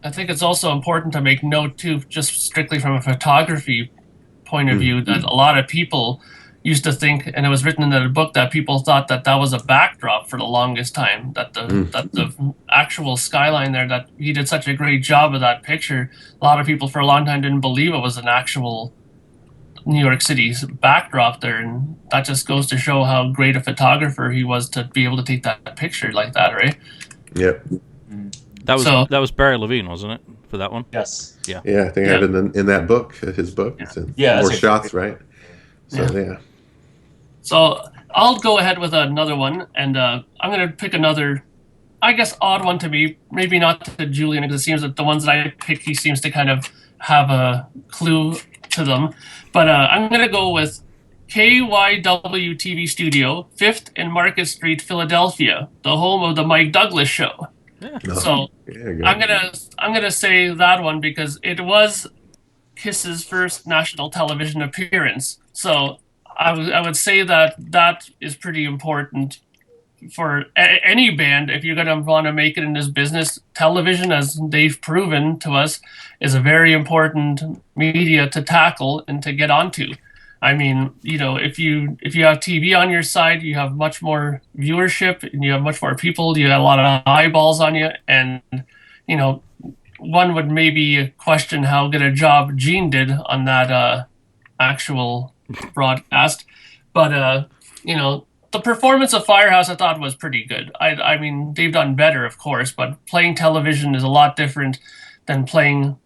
I think it's also important to make note too, just strictly from a photography point of view, that a lot of people used to think, and it was written in the book, that people thought that was a backdrop for the longest time, that the actual skyline there, that he did such a great job of that picture. A lot of people for a long time didn't believe it was an actual New York City's backdrop there, and that just goes to show how great a photographer he was to be able to take that picture like that, right? Yep. That was Barry Levine, wasn't it, for that one? Yes. Yeah. Yeah, I think I had it in that book, his book. Yeah. More shots, right? So yeah. So I'll go ahead with another one, and I'm going to pick another, I guess, odd one to me. Maybe not to Julian, because it seems that the ones that I pick, he seems to kind of have a clue to them. But I'm going to go with KYW TV Studio, 5th and Market Street, Philadelphia, the home of the Mike Douglas Show. Yeah. So I'm gonna say that one because it was KISS's first national television appearance. So I would say that is pretty important for any band. If you're gonna want to make it in this business, television, as they've proven to us, is a very important media to tackle and to get onto. I mean, if you have TV on your side, you have much more viewership and you have much more people. You got a lot of eyeballs on you, and one would maybe question how good a job Gene did on that actual broadcast. But the performance of Firehouse I thought was pretty good. I mean, they've done better, of course, but playing television is a lot different than playing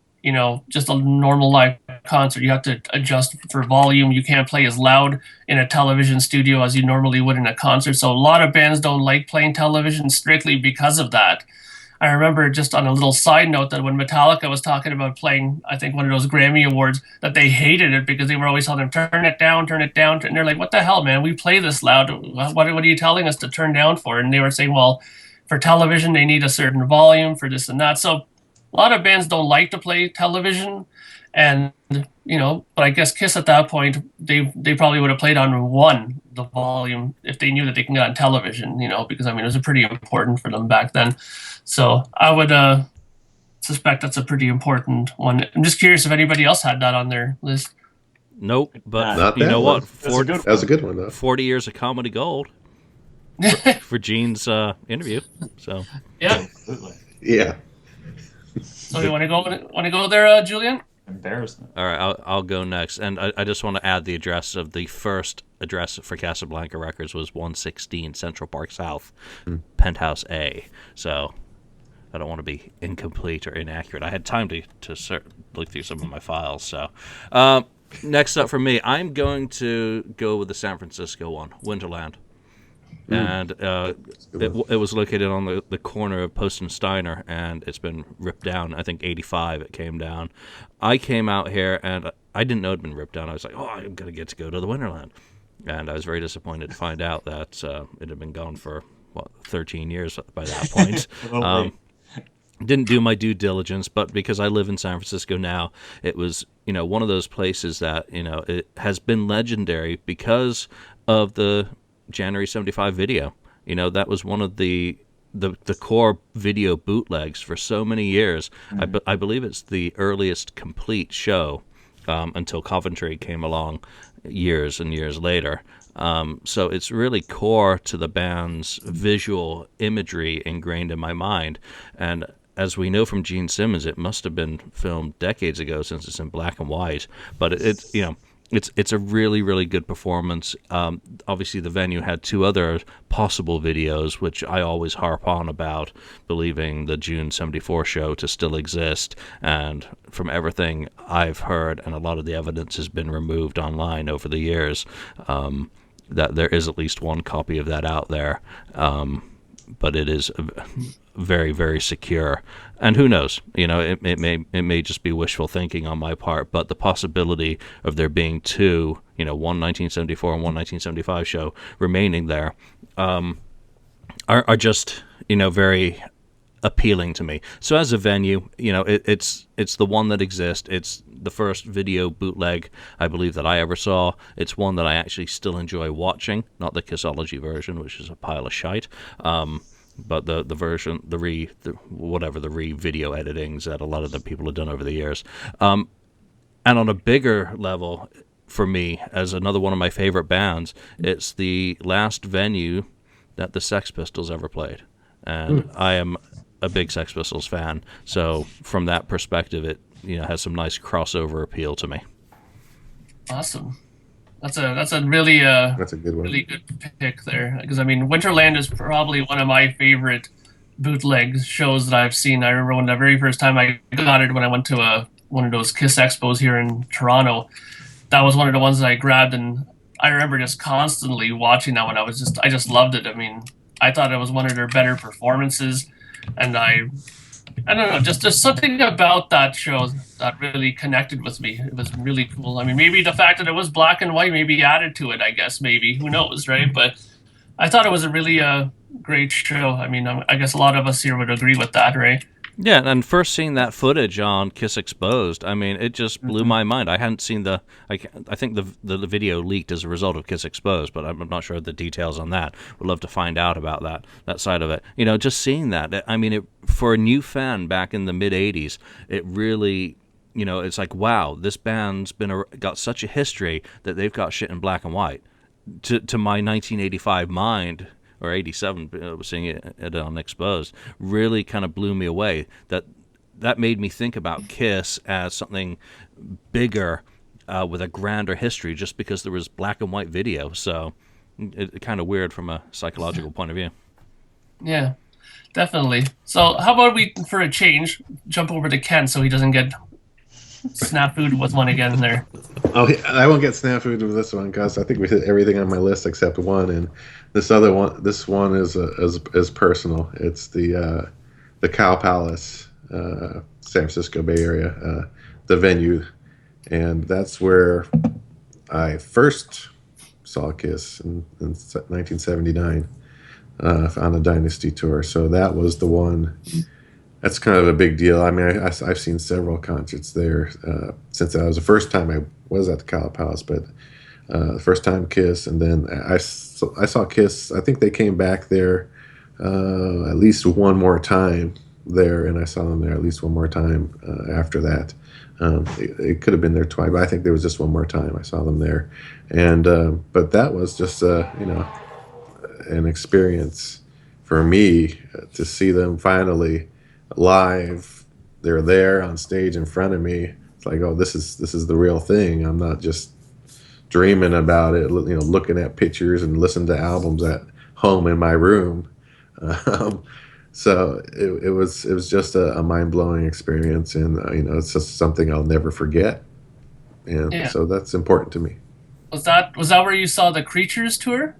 just a normal live concert. You have to adjust for volume. You can't play as loud in a television studio as you normally would in a concert. So a lot of bands don't like playing television strictly because of that. I remember, just on a little side note, that when Metallica was talking about playing, I think, one of those Grammy Awards, that they hated it because they were always telling them, turn it down. And they're like, what the hell, man? We play this loud. What are you telling us to turn down for? And they were saying, well, for television, they need a certain volume for this and that. So a lot of bands don't like to play television, and but I guess KISS at that point, they probably would have played on the volume if they knew that they can get on television, because I mean, it was pretty important for them back then. So I would suspect that's a pretty important one. I'm just curious if anybody else had that on their list. Nope, but Not you know one. what? That was a good one, though. 40 years of comedy gold for Gene's interview. So Yeah. Absolutely. Yeah. So you want to go there, Julian? Embarrassment. all right, I'll go next, and I just want to add the address of the first address for Casablanca Records was 116 Central Park South, Penthouse A. So I don't want to be incomplete or inaccurate. I had time to look through some of my files. So next up for me, I'm going to go with the San Francisco one, Winterland. And it was located on the corner of Post and Steiner, and it's been ripped down. I think 85 it came down. I came out here, and I didn't know it had been ripped down. I was like, I'm going to go to the Winterland. And I was very disappointed to find out that it had been gone for, 13 years by that point. Didn't do my due diligence, but because I live in San Francisco now, it was, one of those places that, it has been legendary because of the January 75 video. That was one of the the core video bootlegs for so many years. I believe it's the earliest complete show until Coventry came along years and years later. So it's really core to the band's visual imagery ingrained in my mind. And as we know from Gene Simmons, it must have been filmed decades ago since it's in black and white. But it's a really, really good performance. Obviously, the venue had 2 other possible videos, which I always harp on about, believing the June 74 show to still exist. And from everything I've heard, and a lot of the evidence has been removed online over the years, that there is at least one copy of that out there. But it is very, very secure. And who knows? It may just be wishful thinking on my part, but the possibility of there being 2, one 1974 and one 1975 show remaining there, are just, very appealing to me. So as a venue, it's the one that exists. It's the first video bootleg I believe that I ever saw. It's one that I actually still enjoy watching, not the Kissology version, which is a pile of shite. But the version, the re-video editings that a lot of the people have done over the years. And on a bigger level, for me, as another one of my favorite bands, it's the last venue that the Sex Pistols ever played. And I am a big Sex Pistols fan, so from that perspective, it has some nice crossover appeal to me. Awesome. That's a really That's a good one. Really good pick there, because Winterland is probably one of my favorite bootleg shows that I've seen. I remember when the very first time I got it, when I went to one of those Kiss Expos here in Toronto, that was one of the ones that I grabbed, and I remember just constantly watching that one. I just loved it. I thought it was one of their better performances, and I don't know, just there's something about that show that really connected with me. It was really cool. Maybe the fact that it was black and white maybe added to it, I guess, maybe. Who knows, right? But I thought it was a really great show. I guess a lot of us here would agree with that, right? Yeah, and first seeing that footage on Kiss Exposed, it just blew my mind. I hadn't seen I think the video leaked as a result of Kiss Exposed, but I'm not sure of the details on that. Would love to find out about that side of it. Just seeing that, for a new fan back in the mid-'80s, it really, it's like, wow, this band's got such a history that they've got shit in black and white. To my 1985 mind, or 87, seeing it on Exposed, really kind of blew me away. That made me think about Kiss as something bigger, with a grander history, just because there was black and white video. So it's kind of weird from a psychological point of view. Yeah, definitely. So how about we, for a change, jump over to Ken so he doesn't get snafu'd with one again there. Oh, I won't get snafu'd with this one because I think we hit everything on my list except one, and this one is personal. It's the Cow Palace, San Francisco Bay Area, the venue, and that's where I first saw Kiss in 1979 on a Dynasty tour. So that was the one. That's kind of a big deal. I've seen several concerts there since that was the first time I was at the Cow Palace, but the first time Kiss, and then I saw Kiss. I think they came back there at least one more time there, and I saw them there at least one more time after that. It could have been there twice, but I think there was just one more time I saw them there, and but that was just an experience for me to see them finally live. They're there on stage in front of me. It's like, oh, this is the real thing. I'm not just dreaming about it, looking at pictures and listening to albums at home in my room. So it was just a mind-blowing experience, and it's just something I'll never forget. And so that's important to me. Was that where you saw the Creatures tour?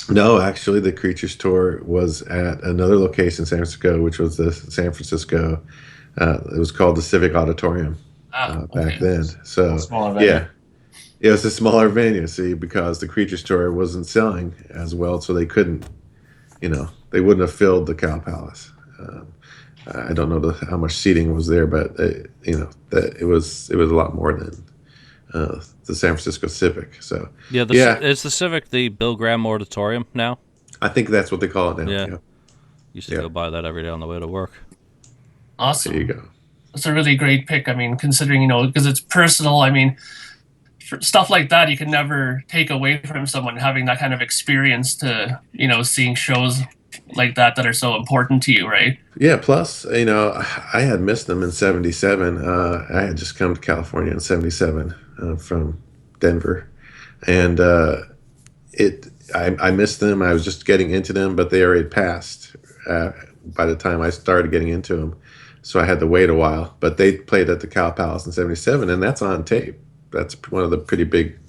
No, actually, the Creatures tour was at another location in San Francisco, which was the San Francisco. It was called the Civic Auditorium back then. So yeah, it was a smaller venue. See, because the Creatures tour wasn't selling as well, so they couldn't. They wouldn't have filled the Cow Palace. I don't know how much seating was there, but that it was a lot more than the San Francisco Civic. So it's the Civic, the Bill Graham Auditorium now. I think that's what they call it now. Yeah. Used to go by that every day on the way to work. Awesome. There you go. That's a really great pick. I mean, considering, because it's personal, I mean, for stuff like that, you can never take away from someone having that kind of experience to, seeing shows like that are so important to you, right? Yeah. Plus, I had missed them in '77. I had just come to California in '77 from Denver, and I missed them. I was just getting into them, but they already passed by the time I started getting into them. So I had to wait a while. But they played at the Cow Palace in '77, and that's on tape. That's one of the pretty big,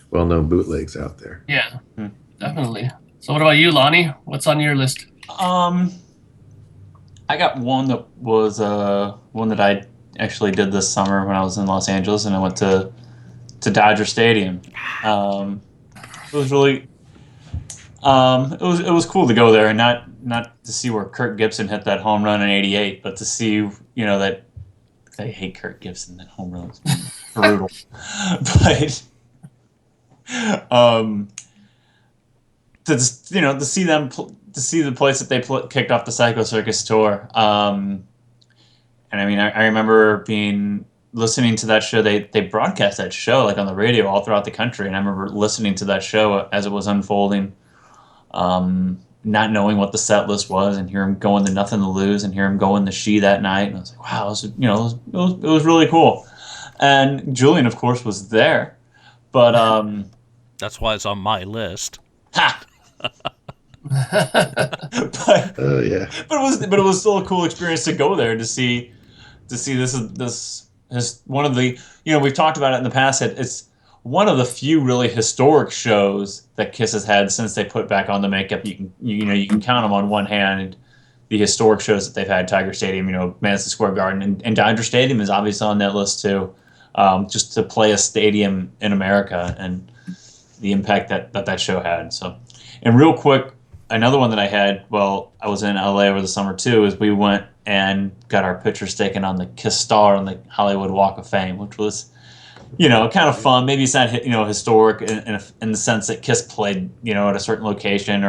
well-known bootlegs out there. Yeah, definitely. So what about you, Lonnie? What's on your list? I got one that was one that I actually did this summer when I was in Los Angeles, and I went to Dodger Stadium. It was really it was cool to go there, and not to see where Kirk Gibson hit that home run in '88, but to see that I hate Kirk Gibson. That home run was brutal, but to see them to see the place that they kicked off the Psycho Circus tour. And I mean, I remember listening to that show. They broadcast that show like on the radio all throughout the country, and I remember listening to that show as it was unfolding, not knowing what the set list was, and hear him going to Nothing to Lose, and hear him going to She that night, and I was like, wow, it was really cool. And Julian, of course, was there, but that's why it's on my list. Ha! but Oh yeah. But it was still a cool experience to go there to see this is one of the we've talked about it in the past. It's one of the few really historic shows that Kiss has had since they put back on the makeup. You can count them on one hand. The historic shows that they've had: Tiger Stadium, Madison Square Garden, and Dodger Stadium is obviously on that list too. Just to play a stadium in America and the impact that show had. So, and real quick, another one that I had while I was in LA over the summer too is we went and got our pictures taken on the Kiss Star on the Hollywood Walk of Fame, which was, kind of fun. Maybe it's not, historic in the sense that Kiss played, at a certain location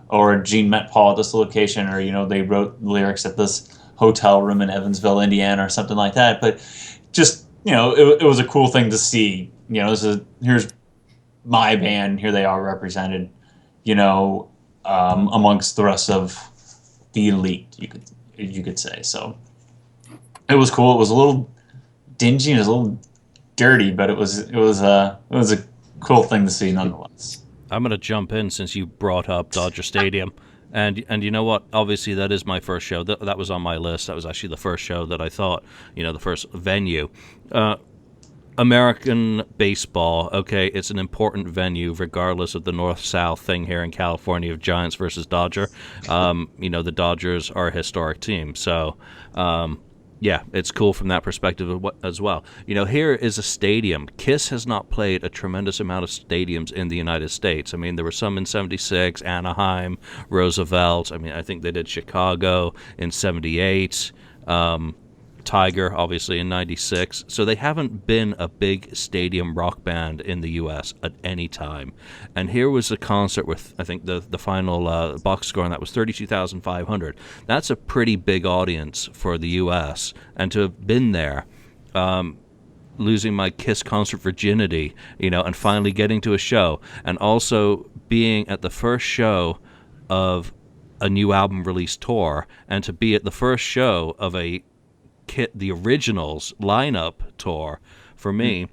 or Gene met Paul at this location, or, they wrote lyrics at this hotel room in Evansville, Indiana or something like that. But just, it was a cool thing to see. Here's my band, here they are represented, amongst the rest of the elite, you could say. So it was cool. It was a little dingy and it was a little dirty, but it was a cool thing to see nonetheless. I'm gonna jump in since you brought up Dodger Stadium, and you know what? Obviously, that is my first show. That was on my list. That was actually the first show that I thought, the first venue. American baseball, okay, it's an important venue regardless of the north-south thing here in California of Giants versus Dodger. The Dodgers are a historic team, so yeah, it's cool from that perspective as well. Here is a stadium. Kiss has not played a tremendous amount of stadiums in the United States. I mean, there were some in '76, Anaheim, Roosevelt. I mean, I think they did Chicago in '78. Tiger, obviously, in '96. So they haven't been a big stadium rock band in the U.S. at any time. And here was a concert with, I think, the final box score on that was 32,500. That's a pretty big audience for the U.S. And to have been there, losing my Kiss concert virginity, and finally getting to a show, and also being at the first show of a new album release tour, and to be at the first show of the Originals lineup tour for me.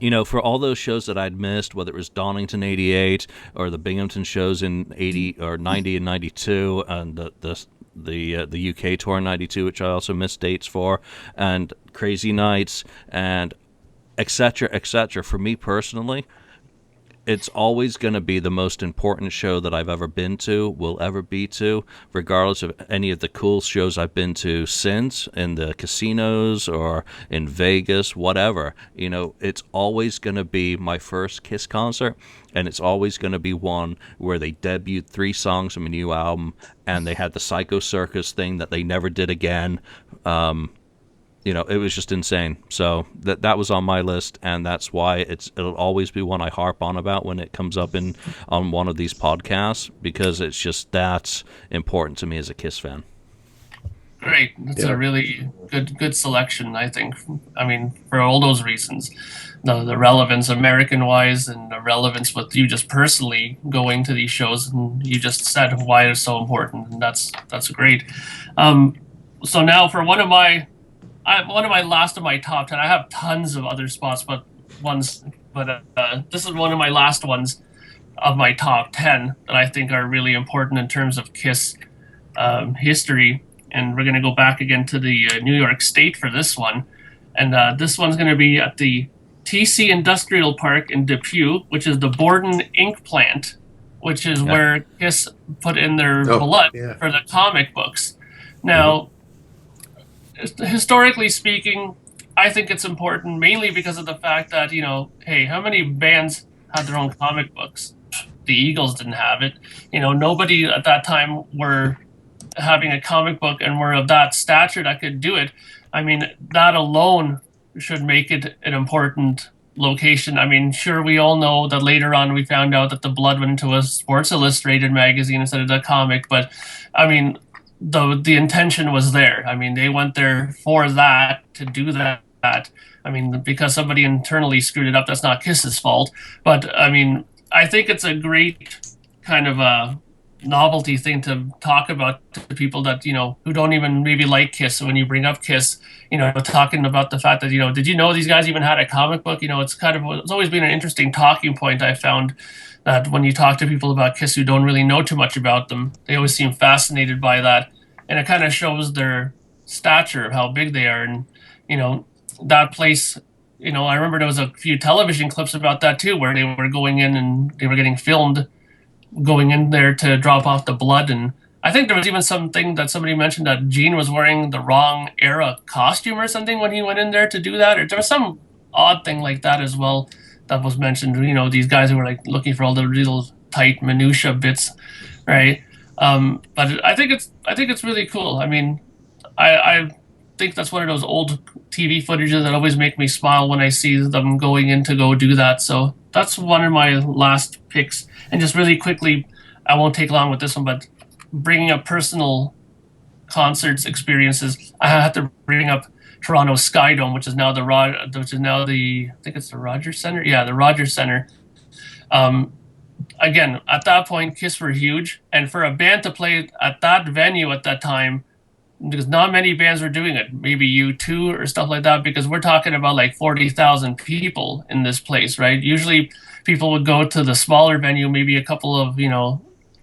For all those shows that I'd missed, whether it was Donington '88 or the Binghamton shows in '80 or '90 and '92, and the UK tour in '92, which I also missed dates for, and Crazy Nights, and etc. For me personally, it's always going to be the most important show that I've ever been to, will ever be to, regardless of any of the cool shows I've been to since, in the casinos or in Vegas, whatever. It's always going to be my first Kiss concert, and it's always going to be one where they debuted 3 songs from a new album, and they had the Psycho Circus thing that they never did again. it was just insane. So that was on my list, and that's why it'll always be one I harp on about when it comes up on one of these podcasts, because it's just that's important to me as a Kiss fan. Great. That's a really good selection, I think. I mean, for all those reasons. The relevance American-wise and the relevance with you just personally going to these shows, and you just said why it's so important, and that's great. So now for one of my last of my top 10, I have tons of other spots, but this is one of my last ones of my top 10 that I think are really important in terms of Kiss history. And we're going to go back again to the New York State for this one. And this one's going to be at the TC Industrial Park in Depew, which is the Borden ink plant, which is where Kiss put in their blood for the comic books. Now, historically speaking, I think it's important mainly because of the fact that, hey, how many bands had their own comic books? The Eagles didn't have it. Nobody at that time were having a comic book and were of that stature that could do it. I mean, that alone should make it an important location. I mean, sure, we all know that later on we found out that the blood went into a Sports Illustrated magazine instead of the comic, but I mean, the intention was there. I mean, they went there for that, to do that. I mean, because somebody internally screwed it up, that's not Kiss's fault. But I mean, I think it's a great kind of a novelty thing to talk about to people that, who don't even maybe like Kiss. So when you bring up Kiss, talking about the fact that, did you know these guys even had a comic book? It's always been an interesting talking point. I found that when you talk to people about Kiss who don't really know too much about them, they always seem fascinated by that. And it kind of shows their stature of how big they are. And, that place, I remember there was a few television clips about that too, where they were going in and they were getting filmed going in there to drop off the blood. And I think there was even something that somebody mentioned that Gene was wearing the wrong era costume or something when he went in there to do that. Or there was some odd thing like that as well that was mentioned. These guys who were like looking for all the little tight minutia bits, right? But I think it's really cool. I mean, I think that's one of those old TV footages that always make me smile when I see them going in to go do that. So that's one of my last picks. And just really quickly, I won't take long with this one, but bringing up personal concerts experiences, I have to bring up Toronto Skydome, which is now I think it's the Rogers Center. Yeah, the Rogers Center. Again, at that point, Kiss were huge, and for a band to play at that venue at that time, because not many bands were doing it, maybe U2 or stuff like that, because we're talking about like 40,000 people in this place, right? Usually people would go to the smaller venue, maybe a couple of,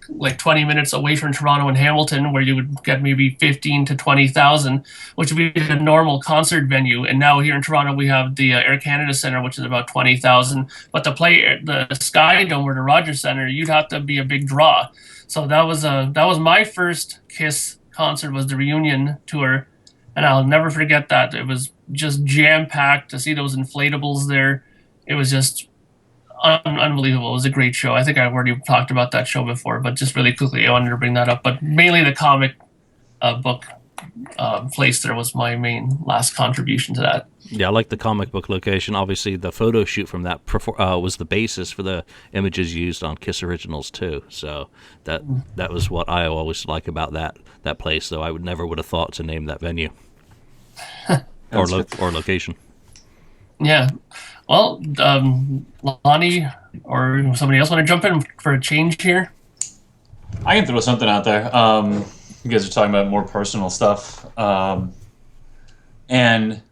like 20 minutes away from Toronto and Hamilton, where you would get maybe 15 to 20,000, which would be a normal concert venue. And now here in Toronto, we have the Air Canada Centre, which is about 20,000. But to play the Skydome or the Rogers Centre, you'd have to be a big draw. So that was my first Kiss concert, was the reunion tour, and I'll never forget that. It was just jam-packed. To see those inflatables there, it was just unbelievable. It was a great show. I think I've already talked about that show before, but just really quickly, I wanted to bring that up. But mainly the comic book place there was my main last contribution to that. Yeah, I like the comic book location. Obviously, the photo shoot from that was the basis for the images used on Kiss Originals too. So that was what I always like about that place. Though I would have thought to name that venue or location. Yeah. Well, Lonnie or somebody else want to jump in for a change here? I can throw something out there. You guys are talking about more personal stuff, and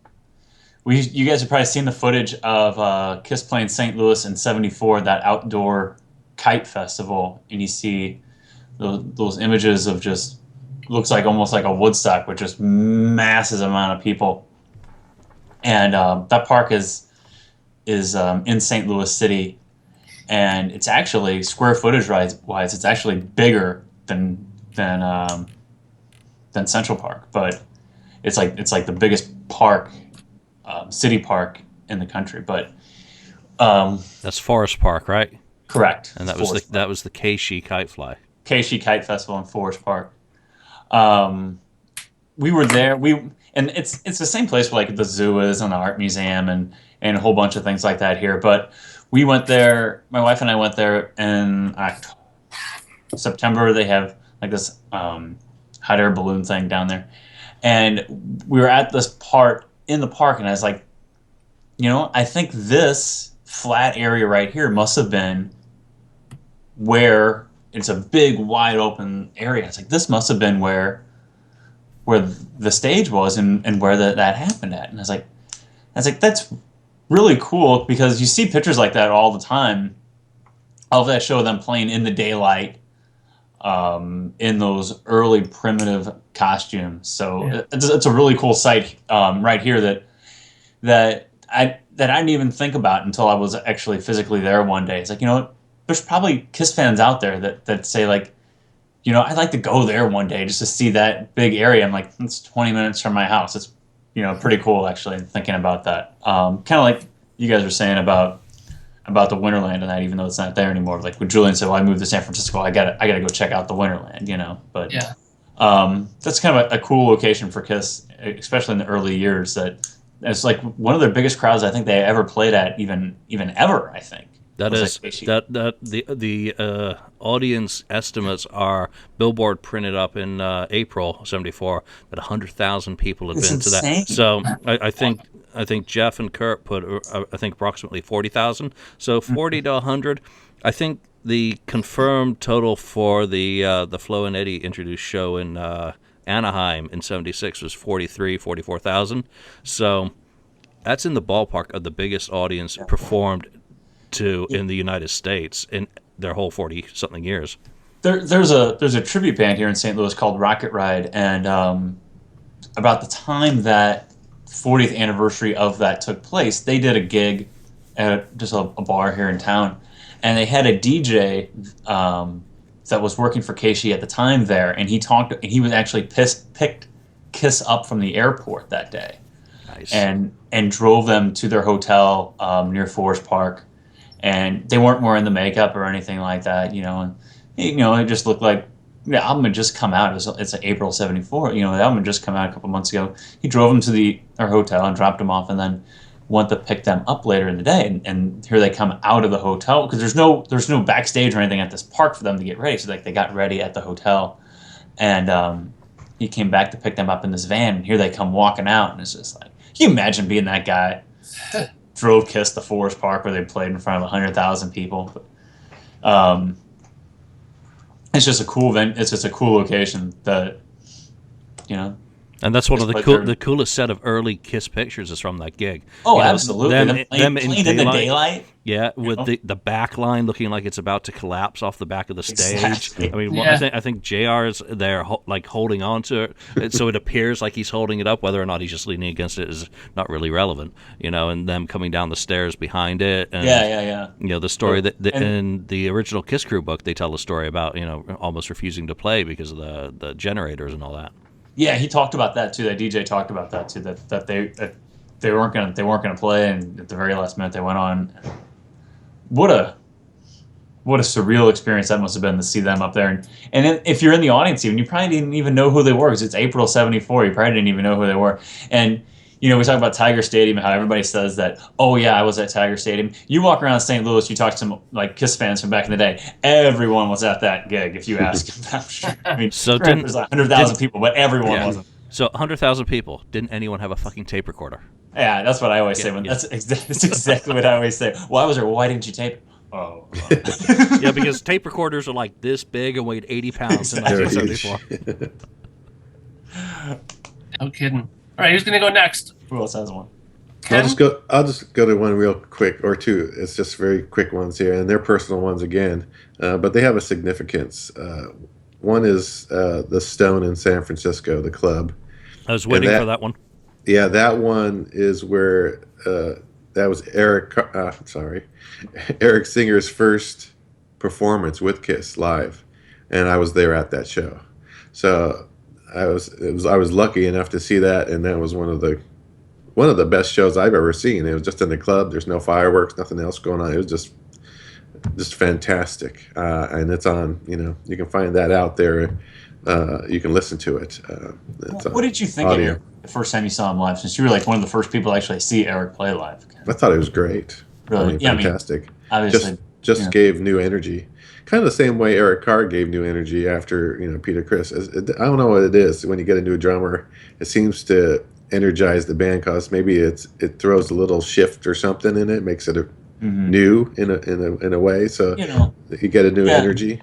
you guys have probably seen the footage of Kiss playing St. Louis in '74, that outdoor kite festival, and you see those images of just looks like almost like a Woodstock with just massive amount of people, and that park is in St. Louis City, and it's actually square footage wise, it's actually bigger than Central Park, but it's like the biggest park, city park in the country. But that's Forest Park, right? Correct. And that was the Keishi Kite Fly. Keishi Kite Festival in Forest Park. We were there. and it's the same place where like the zoo is and the art museum and a whole bunch of things like that here. But we went there. My wife and I went there in September. They have like this hot air balloon thing down there, and we were at this part in the park, and I was like, I think this flat area right here must have been where it's a big wide open area. It's like this must have been where the stage was and where that happened at. And I was like that's really cool, because you see pictures like that all the time of that show, them playing in the daylight, in those early primitive costumes. So it's a really cool sight right here that I didn't even think about until I was actually physically there one day. It's like, there's probably Kiss fans out there that say like, I'd like to go there one day just to see that big area. I'm like, it's 20 minutes from my house. It's, pretty cool actually, thinking about that. Kind of like you guys were saying about the Winterland and that, even though it's not there anymore. Like when Julian said, well, I moved to San Francisco, I gotta go check out the Winterland, but Yeah. That's kind of a cool location for Kiss, especially in the early years. That it's like one of their biggest crowds I think they ever played at, even ever, I think. That is like the audience estimates are Billboard printed up in April '74 that 100,000 people had been to that. So I think Jeff and Kurt put I think approximately 40,000. So 40 to 100. I think the confirmed total for the Flo and Eddie introduced show in Anaheim in '76 was 44,000. So that's in the ballpark of the biggest audience performed to in the United States in their whole 40-something years. There's a tribute band here in St. Louis called Rocket Ride, and about the time that 40th anniversary of that took place, they did a gig at just a bar here in town, and they had a DJ that was working for Casey at the time there, and he was actually picked Kiss up from the airport that day. Nice. And drove them to their hotel near Forest Park. And they weren't wearing the makeup or anything like that, and it just looked like the album had just come out. It's April '74. The album had just come out a couple months ago. He drove them to their hotel and dropped them off, and then went to pick them up later in the day. And here they come out of the hotel, because there's no backstage or anything at this park for them to get ready. So like they got ready at the hotel, and he came back to pick them up in this van. And here they come walking out, and it's just like, can you imagine being that guy? Drove Kiss to Forest Park where they played in front of 100,000 people. But, it's just a cool event. It's just a cool location that, And that's one of the coolest set of early Kiss pictures is from that gig. Oh, absolutely. Them in the daylight. Yeah, with the back line looking like it's about to collapse off the back of the stage. Exactly. I mean, I think JR's there holding on to it, so it appears like he's holding it up. Whether or not he's just leaning against it is not really relevant, and them coming down the stairs behind it. And, Yeah. The story that in the original Kiss Crew book, they tell a story about almost refusing to play because of the generators and all that. Yeah, he talked about that too. That DJ talked about that too. That they weren't gonna play, and at the very last minute they went on. What a surreal experience that must have been to see them up there. And then if you're in the audience, even, you probably didn't even know who they were, because it's April '74. You probably didn't even know who they were. And we talk about Tiger Stadium, how everybody says that, oh yeah, I was at Tiger Stadium. You walk around St. Louis, you talk to some like Kiss fans from back in the day, everyone was at that gig if you ask them. I'm sure. I mean, So there's 100,000 people, but everyone wasn't. So 100,000 people. Didn't anyone have a fucking tape recorder? Yeah, that's what I always say. That's exactly what I always say. Well, I was there. Well, why didn't you tape it? Oh. Yeah, because tape recorders are like this big and weighed 80 pounds in 1974. No kidding. All right, who's gonna go next? Who else has one? Ken? I'll just go to one real quick, or two. It's just very quick ones here, and they're personal ones again, but they have a significance. One is the Stone in San Francisco, the club. I was waiting for that one. Yeah, that one is where that was Eric Singer's first performance with Kiss live, and I was there at that show. So I was lucky enough to see that, and that was one of the best shows I've ever seen. It was just in the club. There's no fireworks, nothing else going on. It was just fantastic, and it's on. You can find that out there You can listen to it. What did you think of Eric the first time you saw him live? Since you were like one of the first people to actually see Eric play live. I thought it was great. Really? Fantastic. Obviously, just gave new energy. Kind of the same way Eric Carr gave new energy after Peter Criss. I don't know what it is when you get a new drummer. It seems to energize the band because maybe it throws a little shift or something in it, makes it new in a way. So you get a new energy.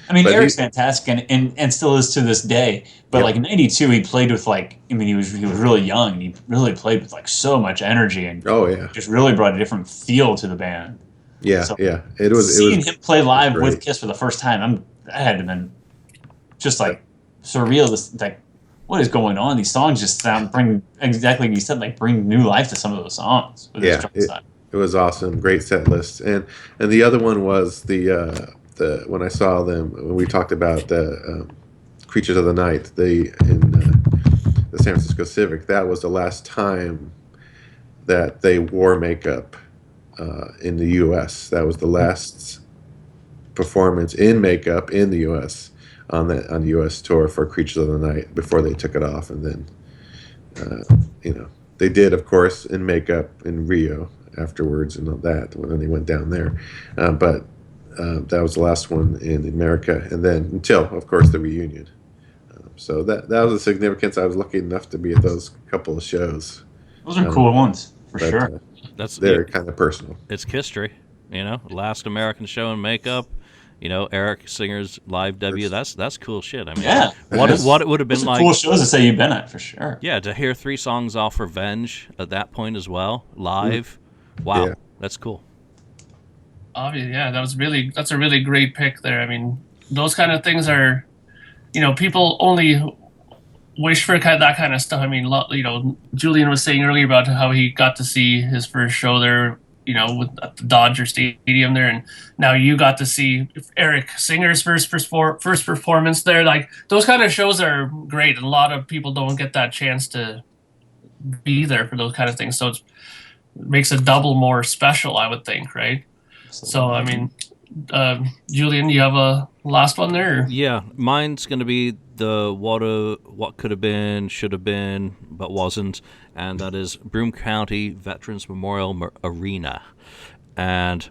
I mean, Eric's fantastic and still is to this day. But like in '92, he played with he was really young. And he really played with like so much energy and just really brought a different feel to the band. Yeah, so It was him play live with Kiss for the first time. That had to have been just like surreal. Like, what is going on? These songs just bring exactly like you said, like bring new life to some of those songs. With it was awesome. Great set list. And the other one was the when I saw them, when we talked about the Creatures of the Night, in the San Francisco Civic. That was the last time that they wore makeup in the U.S. That was the last performance in makeup in the U.S. on the U.S. tour for Creatures of the Night before they took it off, and then they did, of course, in makeup in Rio afterwards and all that when they went down there, but that was the last one in America, and then until, of course, the reunion. So that was the significance. I was lucky enough to be at those couple of shows. Those are cool ones, for sure. They're kind of personal. It's history, last American show in makeup. Eric Singer's live debut. That's cool shit. I mean, what it would have been like. Cool shows to say you've been at, for sure. Yeah, to hear 3 songs off Revenge at that point as well, live. Wow, that's cool. Yeah, that's a really great pick there. I mean, those kind of things are, people only wish for that kind of stuff. I mean, Julian was saying earlier about how he got to see his first show there, at the Dodger Stadium there, and now you got to see Eric Singer's first performance there. Like, those kind of shows are great, and a lot of people don't get that chance to be there for those kind of things. So it makes it double more special, I would think, right? So, I mean, Julian, you have a last one there? Yeah, mine's going to be the what could have been, should have been, but wasn't, and that is Broome County Veterans Memorial Arena. And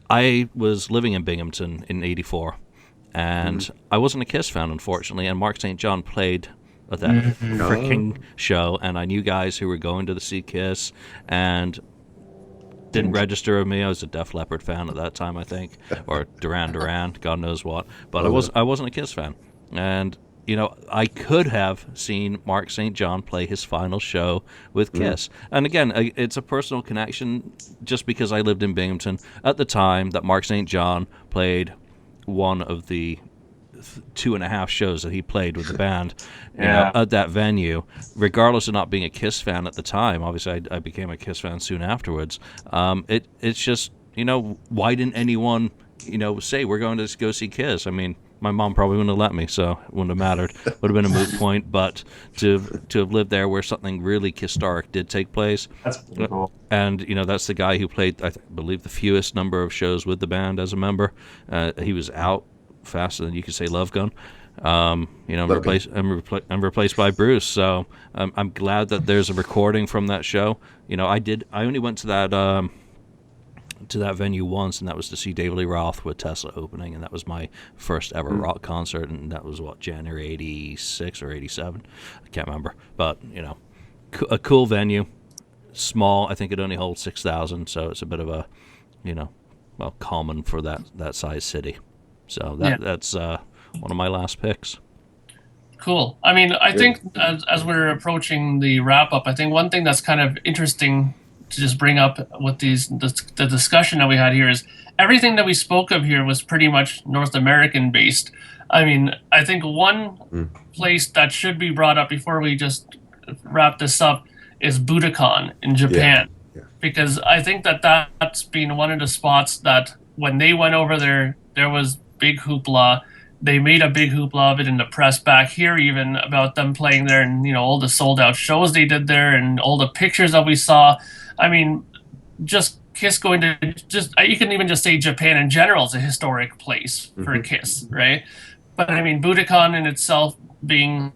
I was living in Binghamton in '84, and I wasn't a Kiss fan, unfortunately, and Mark St. John played at that freaking show, and I knew guys who were going to see Kiss, and didn't register with me. I was a Def Leppard fan at that time, I think, or Duran Duran, God knows what. But I wasn't a Kiss fan, and I could have seen Mark St. John play his final show with Kiss. And again, it's a personal connection, just because I lived in Binghamton at the time that Mark St. John played one of the 2.5 shows that he played with the band at that venue, regardless of not being a Kiss fan at the time. Obviously I became a Kiss fan soon afterwards. It's just, why didn't anyone say we're going to go see Kiss? I mean, my mom probably wouldn't have let me, so it wouldn't have mattered. Would have been a moot point. But to have lived there where something really KISStoric did take place, that's pretty cool. And that's the guy who played, I believe, the fewest number of shows with the band as a member. He was out faster than you could say Love Gun. Replaced by Bruce. So I'm glad that there's a recording from that show. I only went to that venue once, and that was to see David Lee Roth with Tesla opening, and that was my first ever rock concert, and that was January '86 or '87, I can't remember. But a cool venue, small. I think it only holds 6,000, so it's a bit of a common for that size city. So that's one of my last picks. Cool. I mean, I think as we're approaching the wrap up, I think one thing that's kind of interesting to just bring up with the discussion that we had here is everything that we spoke of here was pretty much North American based. I mean, I think one place that should be brought up before we just wrap this up is Budokan in Japan. Yeah. Because I think that's been one of the spots that when they went over there was big hoopla. They made a big hoopla of it in the press back here, even about them playing there, and all the sold out shows they did there, and all the pictures that we saw. I mean, just Kiss going to you can even just say Japan in general is a historic place for Kiss, right? But I mean, Budokan in itself being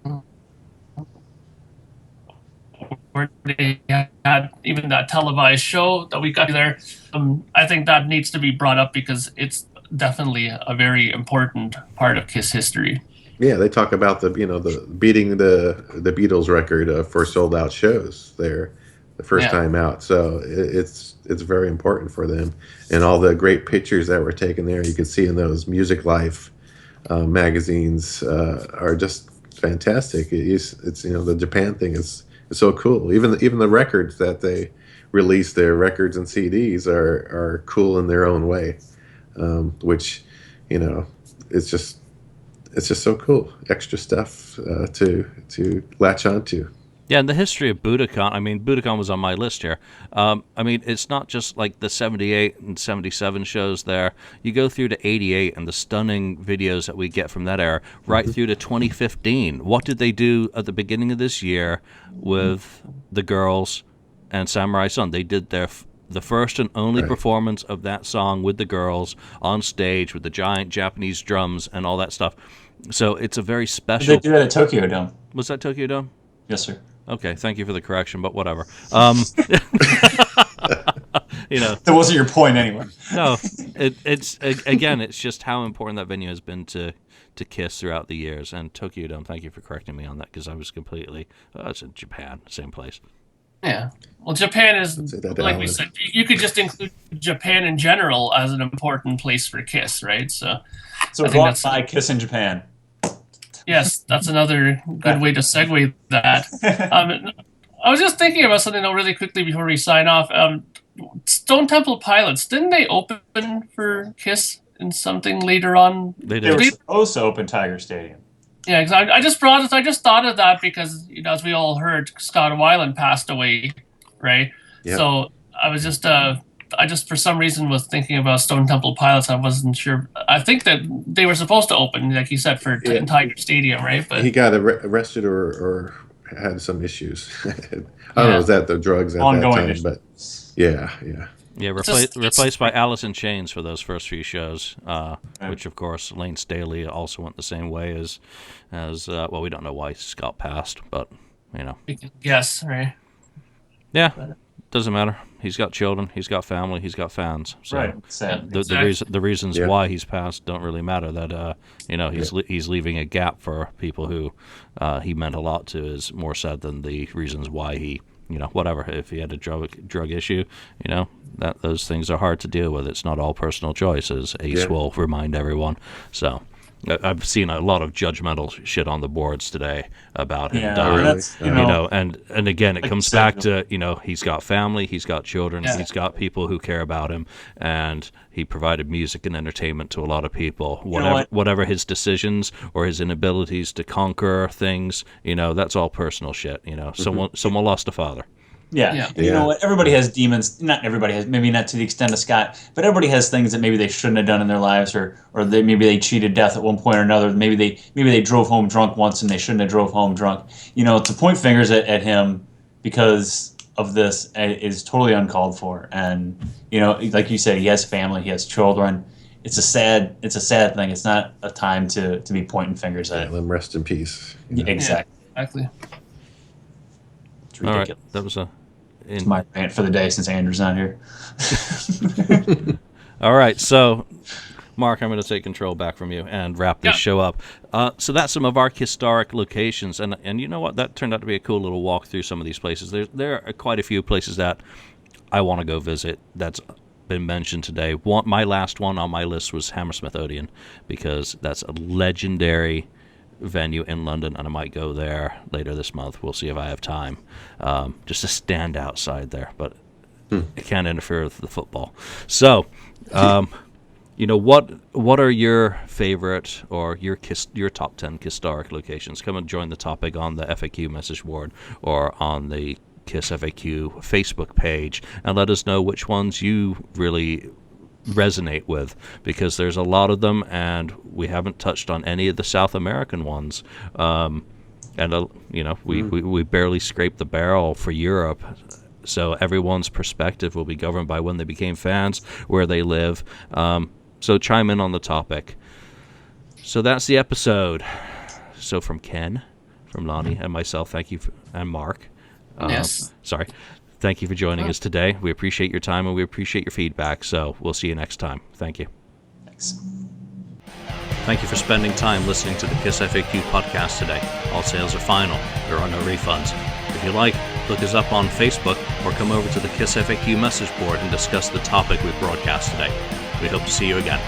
where they had even that televised show that we got there, I think that needs to be brought up because it's definitely a very important part of KISS history. Yeah, they talk about the beating the Beatles record for sold out shows there the first time out. So it's very important for them, and all the great pictures that were taken there. You can see in those Music Life magazines are just fantastic. It's the Japan thing is so cool. Even the records that they release, their records and CDs are cool in their own way, which it's just so cool. Extra stuff to latch onto. Yeah, and the history of Budokan, I mean, Budokan was on my list here. I mean, it's not just like the 78 and 77 shows there. You go through to 88 and the stunning videos that we get from that era, right through to 2015. What did they do at the beginning of this year with the girls and Samurai Sun? They did the first and only performance of that song with the girls on stage with the giant Japanese drums and all that stuff. So it's a very special... They do that at Tokyo Dome. Was that Tokyo Dome? Yes, sir. Okay, thank you for the correction, but whatever. That wasn't your point anyway. No, it's just how important that venue has been to KISS throughout the years. And Tokyo Dome, thank you for correcting me on that, because I was completely... it's in Japan, same place. Yeah. Well, Japan is, like we said, you could just include Japan in general as an important place for KISS, right? So brought by KISS in Japan. Yes, that's another good way to segue that. I was just thinking about something really quickly before we sign off. Stone Temple Pilots, didn't they open for KISS in something later on? They were supposed to open Tiger Stadium. Yeah, because I just thought of that because, as we all heard, Scott Weiland passed away, right? Yep. So I was just... I just, for some reason, was thinking about Stone Temple Pilots. I wasn't sure. I think that they were supposed to open, like you said, for Tiger Stadium, right? But he got arrested or had some issues. I don't know, was that the drugs at ongoing that time? But yeah. Yeah, replaced by Alice in Chains for those first few shows, which, of course, Lane Staley also went the same way as well, we don't know why Scott passed, but, We can guess, right? Yeah, doesn't matter. He's got children, he's got family, he's got fans. So right. Sad. The reasons why he's passed don't really matter. That he's leaving a gap for people who he meant a lot to is more sad than the reasons why he whatever. If he had a drug issue, that those things are hard to deal with. It's not all personal choice, as Ace will remind everyone. So I've seen a lot of judgmental shit on the boards today about him dying. And again, it comes back to he's got family, he's got children, he's got people who care about him, and he provided music and entertainment to a lot of people. Whatever his decisions or his inabilities to conquer things, that's all personal shit. Someone lost a father. Yeah. You know what? Everybody has demons. Not everybody has, maybe not to the extent of Scott, but everybody has things that maybe they shouldn't have done in their lives, or maybe they cheated death at one point or another. Maybe they drove home drunk once and they shouldn't have drove home drunk. To point fingers at him because of this is totally uncalled for. And like you said, he has family, he has children. It's a sad thing. It's not a time to be pointing fingers at him. Let him rest in peace. Exactly. It's ridiculous. All right, that was it's my rant for the day since Andrew's not here. All right, so Mark, I'm going to take control back from you and wrap this show up. So that's some of our KISStoric locations, and you know what? That turned out to be a cool little walk through some of these places. There are quite a few places that I want to go visit that's been mentioned today. My last one on my list was Hammersmith Odeon, because that's a legendary venue in London, and I might go there later this month. We'll see if I have time, just to stand outside there, but it can't interfere with the football. So what are your favorite or your top 10 KISStoric locations? Come and join the topic on the FAQ message board or on the KissFAQ Facebook page, and let us know which ones you really resonate with, because there's a lot of them, and we haven't touched on any of the South American ones. We barely scraped the barrel for Europe, so everyone's perspective will be governed by when they became fans, where they live. So chime in on the topic. So that's the episode. So from Ken, from Lonnie, and myself, thank you, and Mark. Yes. Sorry. Thank you for joining us today. We appreciate your time and we appreciate your feedback. So we'll see you next time. Thank you. Thanks. Thank you for spending time listening to the KissFAQ podcast today. All sales are final. There are no refunds. If you like, look us up on Facebook or come over to the KissFAQ message board and discuss the topic we broadcast today. We hope to see you again.